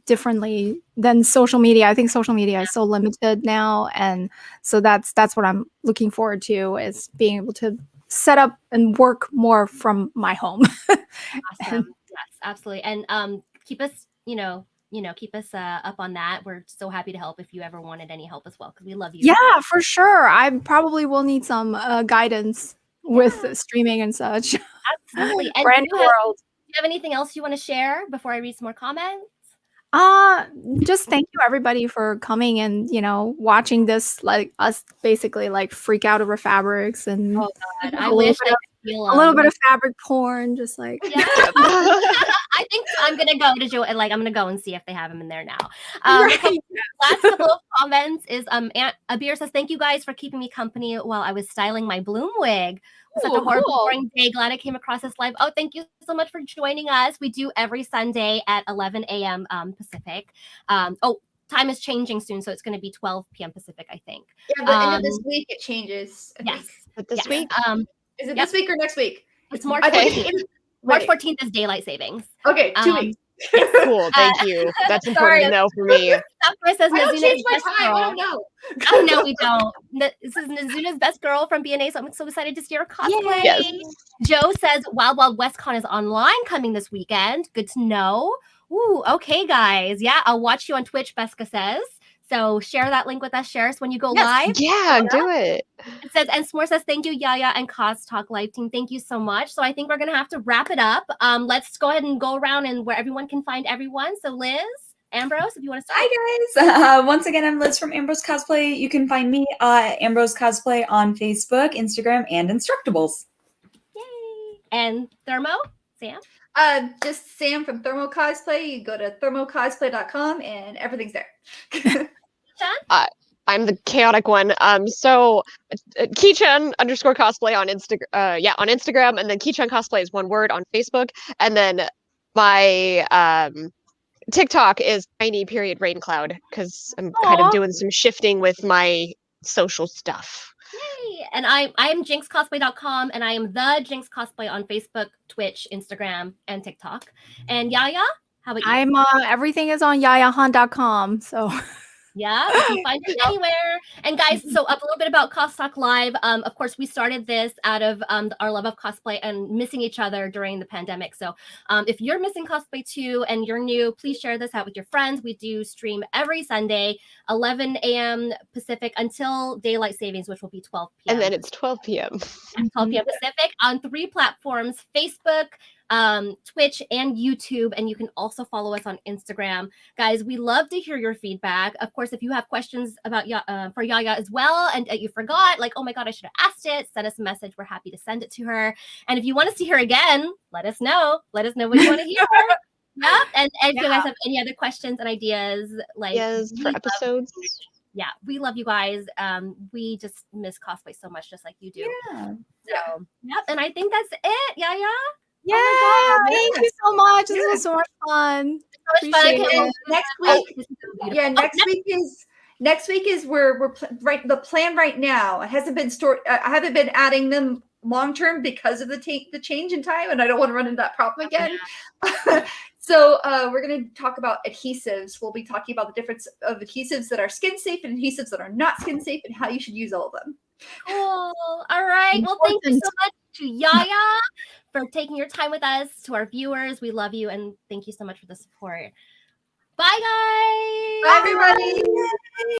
differently than social media. I think social media is so limited now, and so that's what I'm looking forward to, is being able to set up and work more from my home. Awesome. Yes, absolutely. And keep us, keep us up on that. We're so happy to help if you ever wanted any help as well, because we love you. Yeah, for sure. I probably will need some guidance with streaming and such. Absolutely. And Brand new world. Do you have anything else you want to share before I read some more comments? Just thank you everybody for coming and watching this, like us basically like freak out over fabrics and I wish I could feel a little bit of fabric porn, just like I think I'm gonna go to Joe, like I'm gonna go and see if they have them in there now. Last couple of comments is Abir says, thank you guys for keeping me company while I was styling my bloom wig. It was such a horrible, boring day. Glad I came across this live. Oh, thank you so much for joining us. We do every Sunday at 11 a.m. Pacific. Time is changing soon, so it's going to be 12 p.m. Pacific, I think. Yeah, but end of this week it changes. But this week? Is it this week or next week? It's March 14th. March 14th is daylight savings. Okay, 2 weeks. Cool, thank you. That's important to know for me. Says, I don't change my time. I don't know. Oh, no, we don't. This is Nazuna's best girl from BNA, so I'm so excited to see her cosplay. Yes. Joe says, Wild Wild West Con is online coming this weekend. Good to know. Ooh, okay, guys. Yeah, I'll watch you on Twitch, Beska says. So share that link with us. Share us when you go live. Yeah, do it. It says, and S'more says, thank you, Yaya and CosTalk Live team. Thank you so much. So I think we're going to have to wrap it up. Let's go ahead and go around and where everyone can find everyone. So Liz, Ambrose, if you want to start. Hi, guys. Once again, I'm Liz from Ambrose Cosplay. You can find me at Ambrose Cosplay on Facebook, Instagram, and Instructables. Yay. And Thermo, Sam? Just Sam from ThermoCosplay. You go to thermocosplay.com and everything's there. I'm the chaotic one. So Kii-Chan _cosplay on Instagram, and then Kii-Chan Cosplay is one word on Facebook, and then my TikTok is tiny_raincloud, because I'm kind of doing some shifting with my social stuff. Yay! And I'm jinxcosplay.com, and I am the Jinx Cosplay on Facebook, Twitch, Instagram, and TikTok. And Yaya, how about you? I'm everything is on yayahan.com, so yeah, you can find it anywhere. And guys, so a little bit about CosTalk Live. Of course, we started this out of our love of cosplay and missing each other during the pandemic. So if you're missing cosplay too and you're new, please share this out with your friends. We do stream every Sunday, 11 a.m. Pacific until daylight savings, which will be 12 p.m. And then it's 12 p.m. 12 p.m. Pacific on 3 platforms: Facebook, Twitch, and YouTube. And you can also follow us on Instagram. Guys, we love to hear your feedback. Of course, if you have questions about for Yaya as well, and you forgot, like, oh my god, I should have asked it, send us a message. We're happy to send it to her. And if you want to see her again, let us know. Let us know what you want to hear. Yeah. And if you guys have any other questions and ideas, like for episodes. We love you guys. We just miss cosplay so much, just like you do. So, and I think that's it. Yaya. Yeah, thank you so much. This was so much fun. Next week is we're right. The plan right now, it hasn't been stored. I haven't been adding them long term because of the change in time, and I don't want to run into that problem again. So we're going to talk about adhesives. We'll be talking about the difference of adhesives that are skin safe and adhesives that are not skin safe, and how you should use all of them. Cool. All right. Well, thank you so much to Yaya for taking your time with us. To our viewers, we love you, and thank you so much for the support. Bye, guys. Bye, everybody.